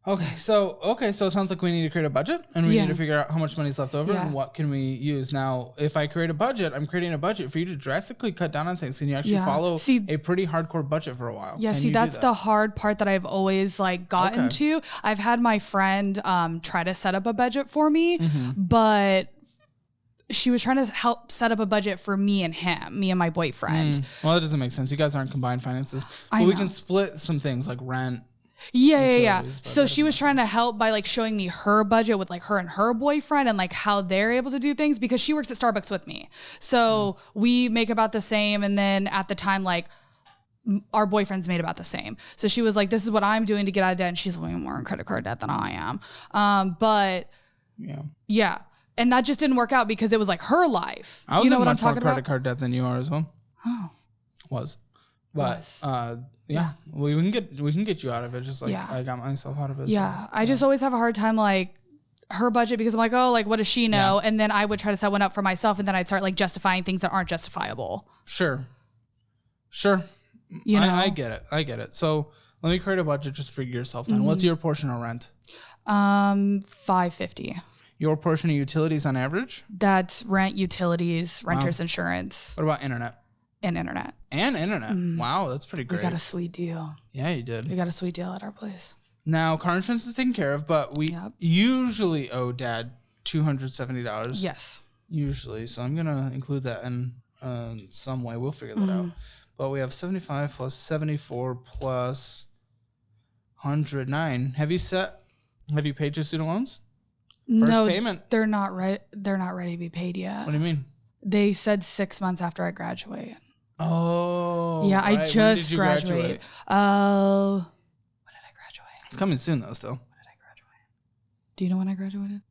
Okay, so it sounds like we need to create a budget, and we need to figure out how much money's left over and what can we use. Now, if I create a budget, I'm creating a budget for you to drastically cut down on things. Can you actually follow a pretty hardcore budget for a while? Yeah, that's the hard part that I've always like gotten to. I've had my friend try to set up a budget for me, but she was trying to help set up a budget for me and my boyfriend. Well, that doesn't make sense. You guys aren't combined finances. But we can split some things like rent. Yeah. So she was trying to help by like showing me her budget with like her and her boyfriend and like how they're able to do things because she works at Starbucks with me. So we make about the same. And then at the time, like our boyfriends made about the same. So she was like, this is what I'm doing to get out of debt. And she's way more in credit card debt than I am. But yeah. And that just didn't work out because it was like her life. I was in much more credit card debt than you are as well. Oh. But yeah, we can get you out of it. Just like I got myself out of it. Yeah, so, I just always have a hard time like her budget because I'm like, oh, like what does she know? And then I would try to set one up for myself, and then I'd start like justifying things that aren't justifiable. Sure. You know, I get it. So let me create a budget just for yourself. Then, what's your portion of rent? $550. Your portion of utilities on average? That's rent, utilities, renter's insurance. What about internet? And internet. Wow, that's pretty great. We got a sweet deal. Yeah, you did. We got a sweet deal at our place. Now, car insurance is taken care of, but we usually owe Dad $270. Yes. Usually. So I'm going to include that in some way. We'll figure that out. But we have 75 plus 74 plus 109. Have you paid your student loans? First payment. They're not ready to be paid yet. What do you mean? They said 6 months after I graduate. Oh. Yeah, right. I just graduated. When did I graduate? It's coming soon though, still. When did I graduate? Do you know when I graduated?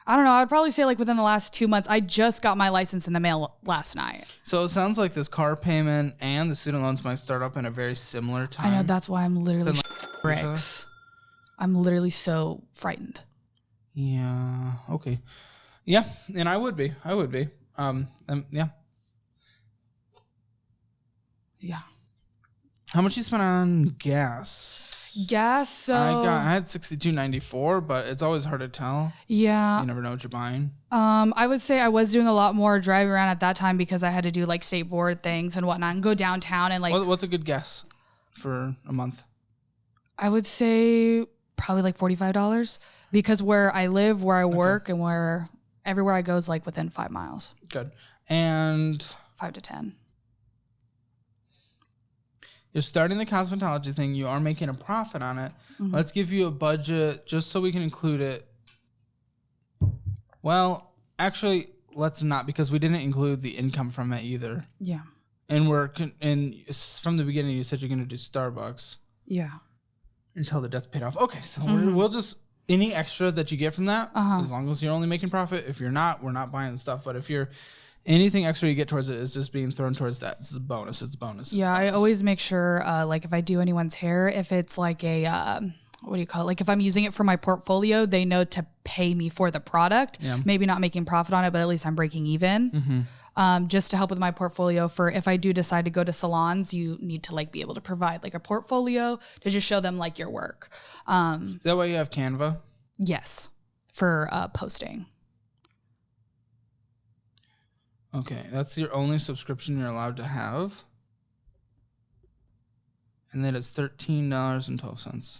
I don't know. I'd probably say like within the last 2 months. I just got my license in the mail last night. So it sounds like this car payment and the student loans might start up in a very similar time. I know. That's why I'm literally bricks. I'm literally so frightened. Yeah. Okay. Yeah. And I would be. Yeah. Yeah. How much you spent on gas? So I had $62.94, but it's always hard to tell. Yeah. You never know what you're buying. I would say I was doing a lot more driving around at that time because I had to do like state board things and whatnot and go downtown and like. What's a good guess for a month? I would say probably like $45 because where I live, where I work, and where everywhere I go is like within 5 miles. Good. And 5 to 10. You're starting the cosmetology thing. You are making a profit on it. Let's give you a budget just so we can include it. Well, actually, let's not because we didn't include the income from it either. Yeah. And from the beginning, you said you're going to do Starbucks. Yeah. Until the debt's paid off. Okay, so we'll just any extra that you get from that, Uh-huh. as long as you're only making profit. If you're not, we're not buying the stuff. But if you're anything extra you get towards it is just being thrown towards that. It's a bonus. It's a bonus. Yeah, I always make sure, like if I do anyone's hair, if it's like a, what do you call it? Like if I'm using it for my portfolio, they know to pay me for the product. Yeah. Maybe not making profit on it, but at least I'm breaking even. Just to help with my portfolio for if I do decide to go to salons, you need to like be able to provide like a portfolio to just show them like your work. Is that why you have Canva? Yes, for posting. Okay, that's your only subscription you're allowed to have. And then it's $13.12.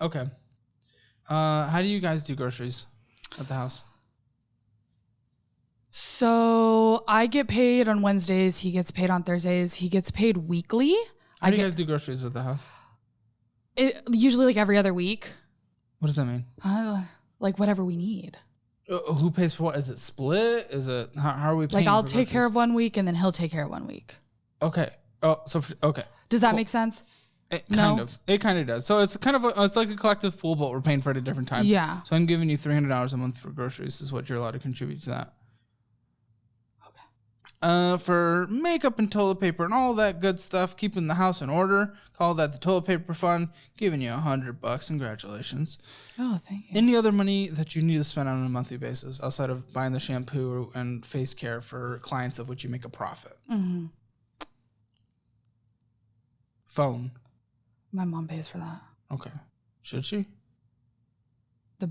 Okay. How do you guys do groceries at the house? So I get paid on Wednesdays. He gets paid on Thursdays. He gets paid weekly. How do you guys do groceries at the house? Usually like every other week. What does that mean? Like whatever we need. Who pays for what? Is it split? Is it how are we paying? Like I'll take care of 1 week and then he'll take care of 1 week. Okay. Oh, so okay. Does that make sense? It kind of does. So it's kind of it's like a collective pool, but we're paying for it at different times. Yeah. So I'm giving you $300 a month for groceries. Is what you're allowed to contribute to that. For makeup and toilet paper and all that good stuff, keeping the house in order. Call that the toilet paper fund. Giving you $100. Congratulations. Oh, thank you. Any other money that you need to spend on a monthly basis outside of buying the shampoo and face care for clients of which you make a profit? Phone. My mom pays for that. Okay. Should she? The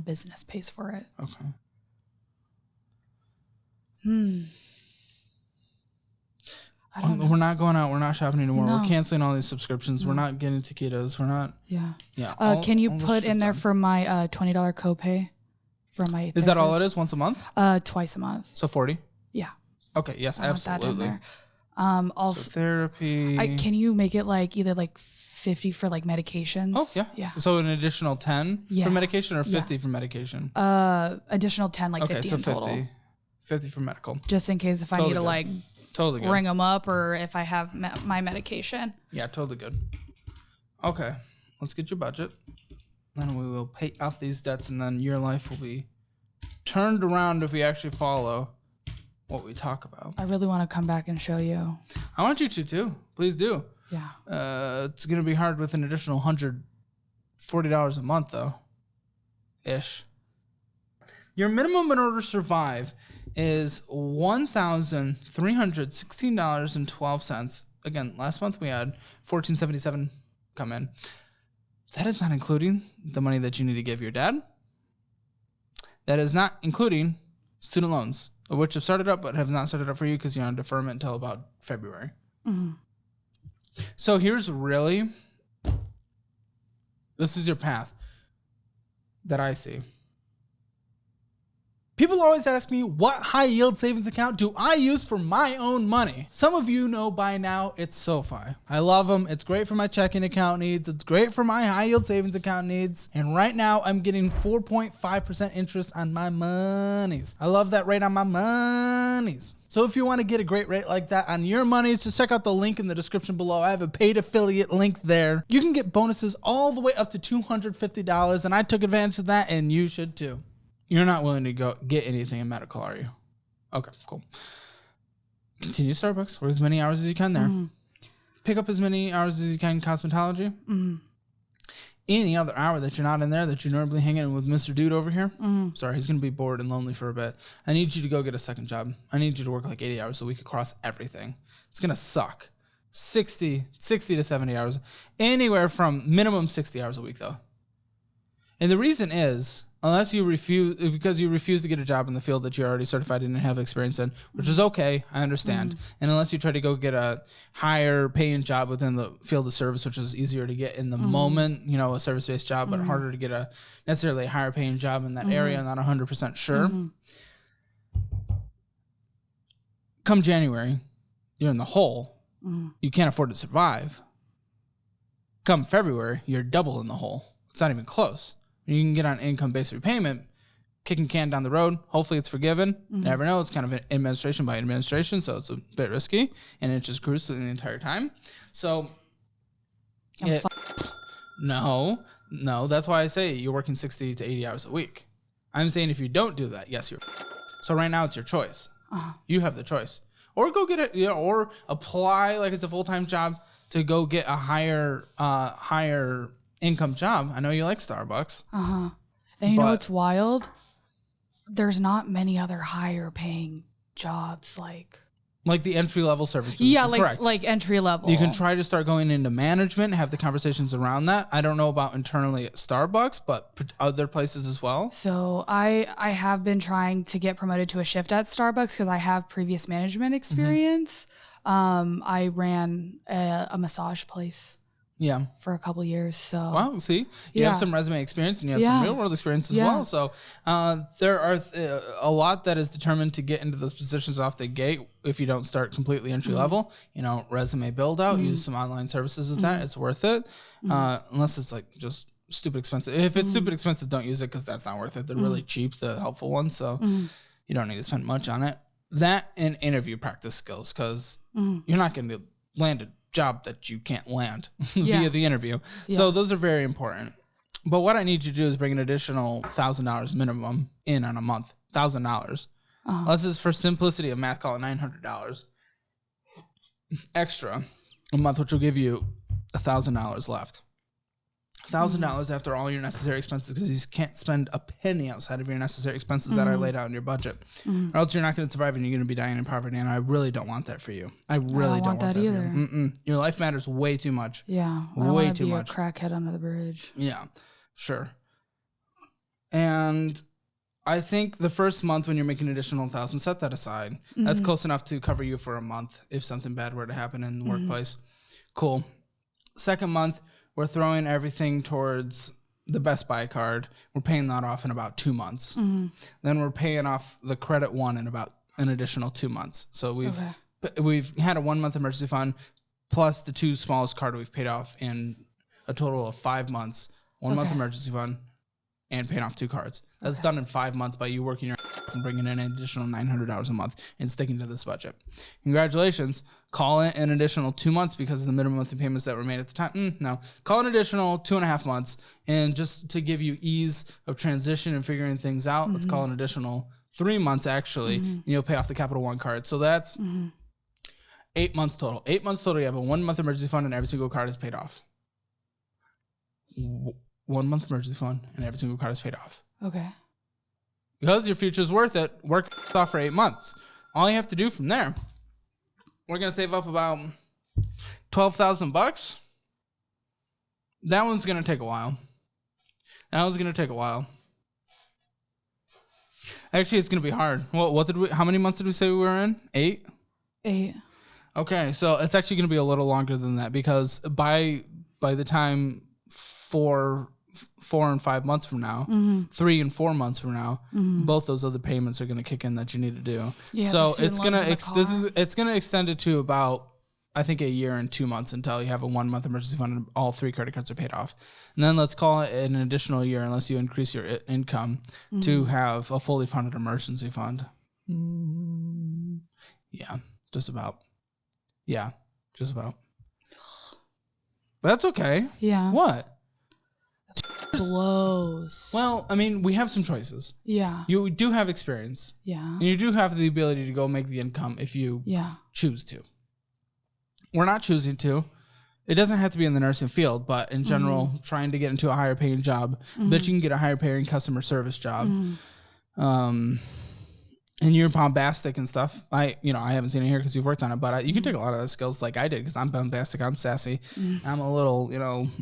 business pays for it. Okay. I don't know. We're not going out. We're not shopping anymore. No. We're canceling all these subscriptions. We're not getting taquitos. We're not. Yeah. Yeah. Can you all this put shit's in there done. for my $20 copay for my Is that all it therapist? is? Once a month? Twice a month. So 40? Yeah. Okay. Yes, I want that in absolutely. there. So Also, therapy. can you make it like either like 50 for like medications? Oh, yeah. Yeah. So an additional 10 Yeah. for medication or Yeah. 50 for medication? Additional 10, like Okay, 50 so in 50. total. 50 for medical. Just in case if I Totally need to good. like Totally good. ring them up or if I have my medication. Yeah, totally good. Okay. Let's get your budget. Then we will pay off these debts and then your life will be turned around if we actually follow what we talk about. I really want to come back and show you. I want you to too. Please do. Yeah. It's going to be hard with an additional $140 a month though. Ish. Your minimum in order to survive is $1,316.12. Again, last month we had $1,477 come in. That is not including the money that you need to give your dad. That is not including student loans, of which have started up but have not started up for you because you're on deferment until about February. So here's this is your path that I see. People always ask me, what high yield savings account do I use for my own money? Some of you know by now it's Sofi. I love them. It's great for my checking account needs. It's great for my high yield savings account needs. And right now I'm getting 4.5% interest on my monies. I love that rate on my monies. So if you want to get a great rate like that on your monies, just check out the link in the description below. I have a paid affiliate link there. You can get bonuses all the way up to $250, and I took advantage of that, and you should too. You're not willing to go get anything in medical, are you? Okay, cool. Continue Starbucks. Work as many hours as you can there. Pick up as many hours as you can in cosmetology. Any other hour that you're not in there, that you're normally hanging with Mr. Dude over here. Sorry, he's going to be bored and lonely for a bit. I need you to go get a second job. I need you to work like 80 hours a week across everything. It's going to suck. 60 to 70 hours. Anywhere from minimum 60 hours a week, though. And the reason is, unless you refuse, because you refuse to get a job in the field that you're already certified in and have experience in, which is okay, I understand. And unless you try to go get a higher paying job within the field of service, which is easier to get in the moment, you know, a service-based job, but harder to get a necessarily a higher paying job in that area, not 100% sure. Come January, you're in the hole. You can't afford to survive. Come February, you're double in the hole. It's not even close. You can get on income-based repayment, kicking can down the road. Hopefully it's forgiven. Never know. It's kind of an administration by administration, so it's a bit risky, and it just accrues the entire time. So, no, No, that's why I say you're working 60 to 80 hours a week. I'm saying if you don't do that, yes, you're. So right now it's your choice. You have the choice. Or go get it, or apply like it's a full-time job to go get a higher income job. I know you like Starbucks. And you know what's wild? There's not many other higher paying jobs like the entry level service position. Correct. like entry level. You can try to start going into management, have the conversations around that. I don't know about internally at Starbucks, but other places as well. So I have been trying to get promoted to a shift at Starbucks because I have previous management experience. I ran a massage place. Yeah. For a couple years. So well, see, you have some resume experience and you have some real world experience as well. So there are a lot that is determined to get into those positions off the gate if you don't start completely entry level. Resume build out, use some online services with that. It's worth it. Unless it's like just stupid expensive. If it's stupid expensive, don't use it because that's not worth it. They're really cheap, the helpful ones. So you don't need to spend much on it. That and interview practice skills because you're not going to land a job that you can't land via the interview. So those are very important. But what I need you to do is bring an additional $1,000 minimum in on a month. $1,000. Let's just, for simplicity of math, call it $900 extra a month, which will give you $1,000 left. $1,000 after all your necessary expenses, because you can't spend a penny outside of your necessary expenses that I laid out in your budget, or else you're not going to survive and you're going to be dying in poverty. And I really don't want that for you. I really don't want that either. Your life matters way too much. Yeah, I don't want to be a crackhead under the bridge. Yeah, sure. And I think the first month when you're making an additional $1,000, set that aside. That's close enough to cover you for a month if something bad were to happen in the workplace. Cool. Second month, we're throwing everything towards the Best Buy card. We're paying that off in about 2 months. Then we're paying off the credit one in about an additional 2 months. So we've had a 1 month emergency fund plus the two smallest card we've paid off in a total of 5 months. 1 month emergency fund and paying off 2 cards. That's done in 5 months by you working your and bringing in an additional $900 a month and sticking to this budget. Congratulations. Call it an additional 2 months because of the minimum monthly payments that were made at the time. No. Call an additional 2.5 months. And just to give you ease of transition and figuring things out, let's call an additional 3 months actually. And you'll pay off the Capital One card. So that's 8 months total. 8 months total. You have a 1 month emergency fund and every single card is paid off. 1 month emergency fund and every single card is paid off. Okay. Because your future is worth it, work off for 8 months. All you have to do from there, we're going to save up about $12,000. That one's going to take a while. Actually, it's going to be hard. Well, how many months did we say we were in? 8? 8. Okay, so it's actually going to be a little longer than that because by the time 4 and 5 months from now, 3 and 4 months from now, both those other payments are going to kick in that you need to do. So it's going to extend it to about, I think, a year and 2 months until you have a 1 month emergency fund and all 3 credit cards are paid off. And then let's call it an additional year unless you increase your income to have a fully funded emergency fund. Yeah, just about. But that's okay. Yeah. What? Blows. Well, I mean, we have some choices. Yeah. You do have experience. Yeah. And you do have the ability to go make the income if you choose to. We're not choosing to. It doesn't have to be in the nursing field, but in general, trying to get into a higher paying job, that you can get a higher paying customer service job. And you're bombastic and stuff. I haven't seen it here because you've worked on it, but you can take a lot of those skills like I did because I'm bombastic, I'm sassy, I'm a little,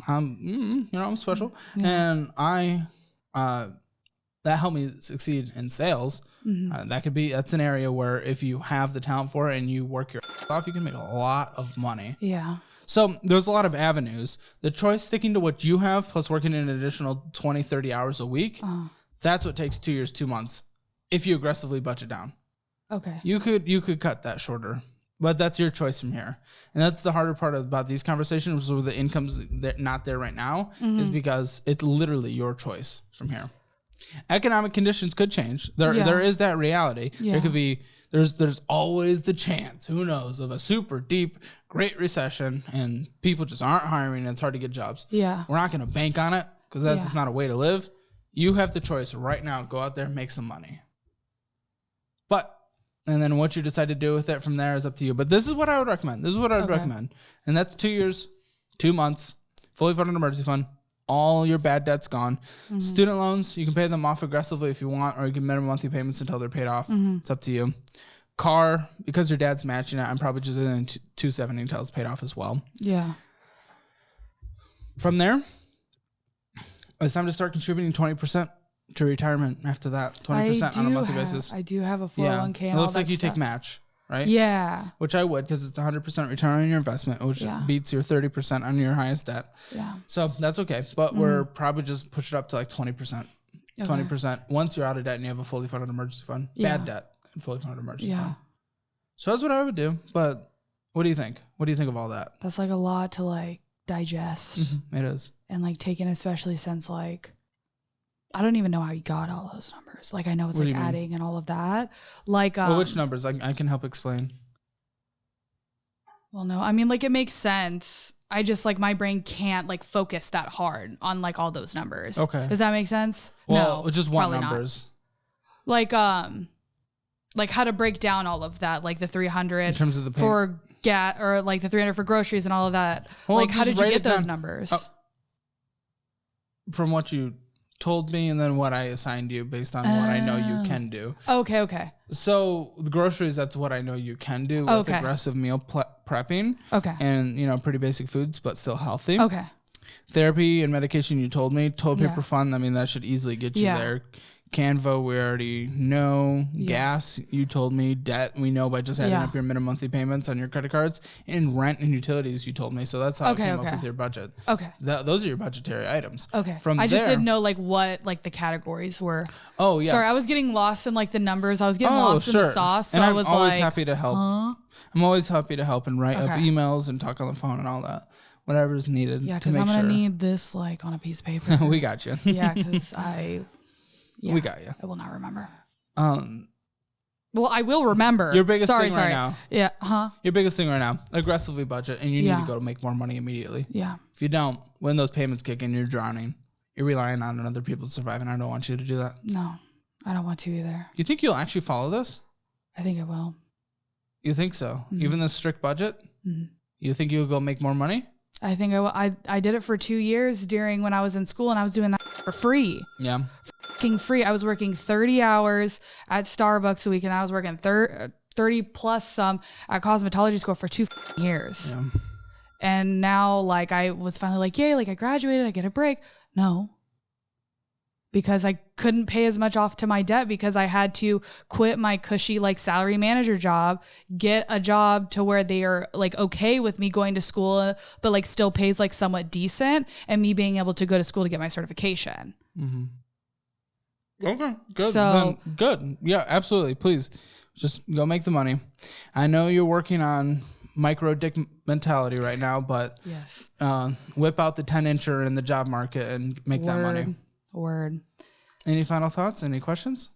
I'm special, and that helped me succeed in sales. That's an area where if you have the talent for it and you work your off, you can make a lot of money. Yeah. So there's a lot of avenues. The choice sticking to what you have plus working an additional 20, 30 hours a week, that's what takes 2 years, 2 months. If you aggressively budget down. Okay. You could cut that shorter, but that's your choice from here. And that's the harder part about these conversations where the income's not there right now is because it's literally your choice from here. Economic conditions could change. There is that reality. Yeah. There could be, there's always the chance, who knows, of a super deep, great recession and people just aren't hiring and it's hard to get jobs. Yeah. We're not going to bank on it because that's just not a way to live. You have the choice right now. Go out there and make some money. And then what you decide to do with it from there is up to you. But this is what I would recommend. And that's 2 years, 2 months, fully funded emergency fund. All your bad debt's gone. Mm-hmm. Student loans, you can pay them off aggressively if you want, or you can minimum monthly payments until they're paid off. Mm-hmm. It's up to you. Car, because your dad's matching it, I'm probably just doing $270 until it's paid off as well. Yeah. From there, it's time to start contributing 20% to retirement after that, 20% on a monthly basis. I do have a 401k. It looks like you take match, right? Yeah. Which I would, because it's 100% return on your investment, which beats your 30% on your highest debt. Yeah. So that's okay. But we're probably just push it up to like 20%. 20% once you're out of debt and you have a fully funded emergency fund. Bad debt and fully funded emergency fund. So that's what I would do. But what do you think? What do you think of all that? That's like a lot to like digest. Mm-hmm. It is. And like take in, especially since like, I don't even know how you got all those numbers. Like I know it's like adding and all of that. Like well, which numbers? I can help explain. Well, no, I mean like it makes sense. I just like my brain can't like focus that hard on like all those numbers. Okay. Does that make sense? Well, no, just one numbers. Not. Like how to break down all of that, like the 300 in terms of the for gas, or like the 300 for groceries and all of that. Well, like how did you get those numbers? From what you told me, and then what I assigned you based on what I know you can do. Okay. So the groceries, that's what I know you can do with aggressive meal prepping. Okay. And, pretty basic foods, but still healthy. Okay. Therapy and medication, you told me. Toilet paper fund, I mean, that should easily get you there. Canva, we already know. Gas, you told me. Debt, we know by just adding up your minimum monthly payments on your credit cards. And rent and utilities, you told me. So that's how I came up with your budget. Okay. Those are your budgetary items. Okay. I just didn't know like what like the categories were. Oh, yes. Sorry, I was getting lost in like the numbers. I was getting lost in the sauce. So and I was I'm always like, happy to help. Huh? I'm always happy to help and write up emails and talk on the phone and all that. Whatever is needed. Yeah, because I'm going to need this like on a piece of paper. We got you. Yeah, because we got you. I will not remember. Well, I will remember. Your biggest thing right now. Yeah. Huh? Your biggest thing right now. Aggressively budget, and you need to go to make more money immediately. Yeah. If you don't, when those payments kick in, you're drowning. You're relying on other people to survive, and I don't want you to do that. No, I don't want to either. You think you'll actually follow this? I think I will. You think so? Mm-hmm. Even this strict budget? Mm-hmm. You think you'll go make more money? I think I will. I did it for 2 years during when I was in school, and I was doing that for free. Yeah. Fucking free. I was working 30 hours at Starbucks a week, and I was working 30 plus some at cosmetology school for 2 years. Yeah. And now, like, I was finally like, yay, like I graduated, I get a break. No. Because I couldn't pay as much off to my debt because I had to quit my cushy like salary manager job, get a job to where they are like okay with me going to school, but like still pays like somewhat decent, and me being able to go to school to get my certification. Mm-hmm. Okay, good. So, then, good. Yeah, absolutely. Please just go make the money. I know you're working on micro dick mentality right now, but yes, whip out the 10-incher in the job market and make that money. Word. Any final thoughts? Any questions?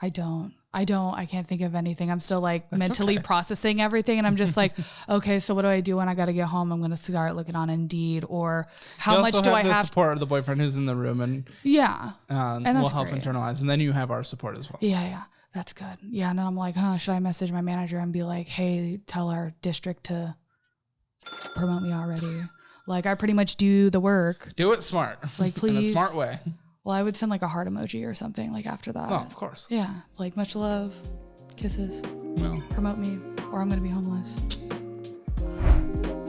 I don't. I can't think of anything. I'm still like mentally processing everything. And I'm just like, okay, so what do I do when I got to get home? I'm going to start looking on Indeed, or how much do I have? Support of the boyfriend who's in the room, and and we'll help internalize. And then you have our support as well. Yeah. That's good. Yeah. And then I'm like, should I message my manager and be like, hey, tell our district to promote me already? Like I pretty much do the work. Do it smart. Like please. In a smart way. Well, I would send like a heart emoji or something like after that. Oh, of course. Yeah. Like much love, kisses, promote me, or I'm going to be homeless.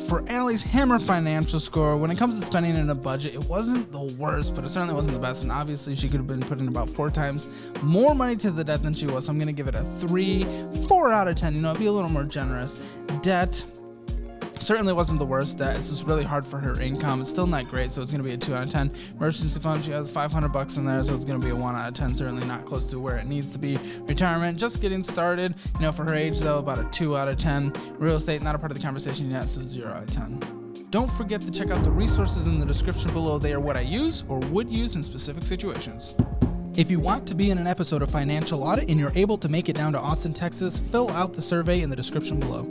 For Allie's Hammer financial score, when it comes to spending in a budget, it wasn't the worst, but it certainly wasn't the best. And obviously she could have been putting about 4 times more money to the debt than she was. So I'm going to give it a 4 out of 10. Be a little more generous. Debt certainly wasn't the worst. This is really hard for her income. It's still not great, so it's going to be a 2 out of 10. Emergency fund, she has $500 in there, so it's going to be a 1 out of 10. Certainly not close to where it needs to be. Retirement, just getting started. For her age, though, about a 2 out of 10. Real estate, not a part of the conversation yet, so 0 out of 10. Don't forget to check out the resources in the description below. They are what I use or would use in specific situations. If you want to be in an episode of Financial Audit and you're able to make it down to Austin, Texas, fill out the survey in the description below.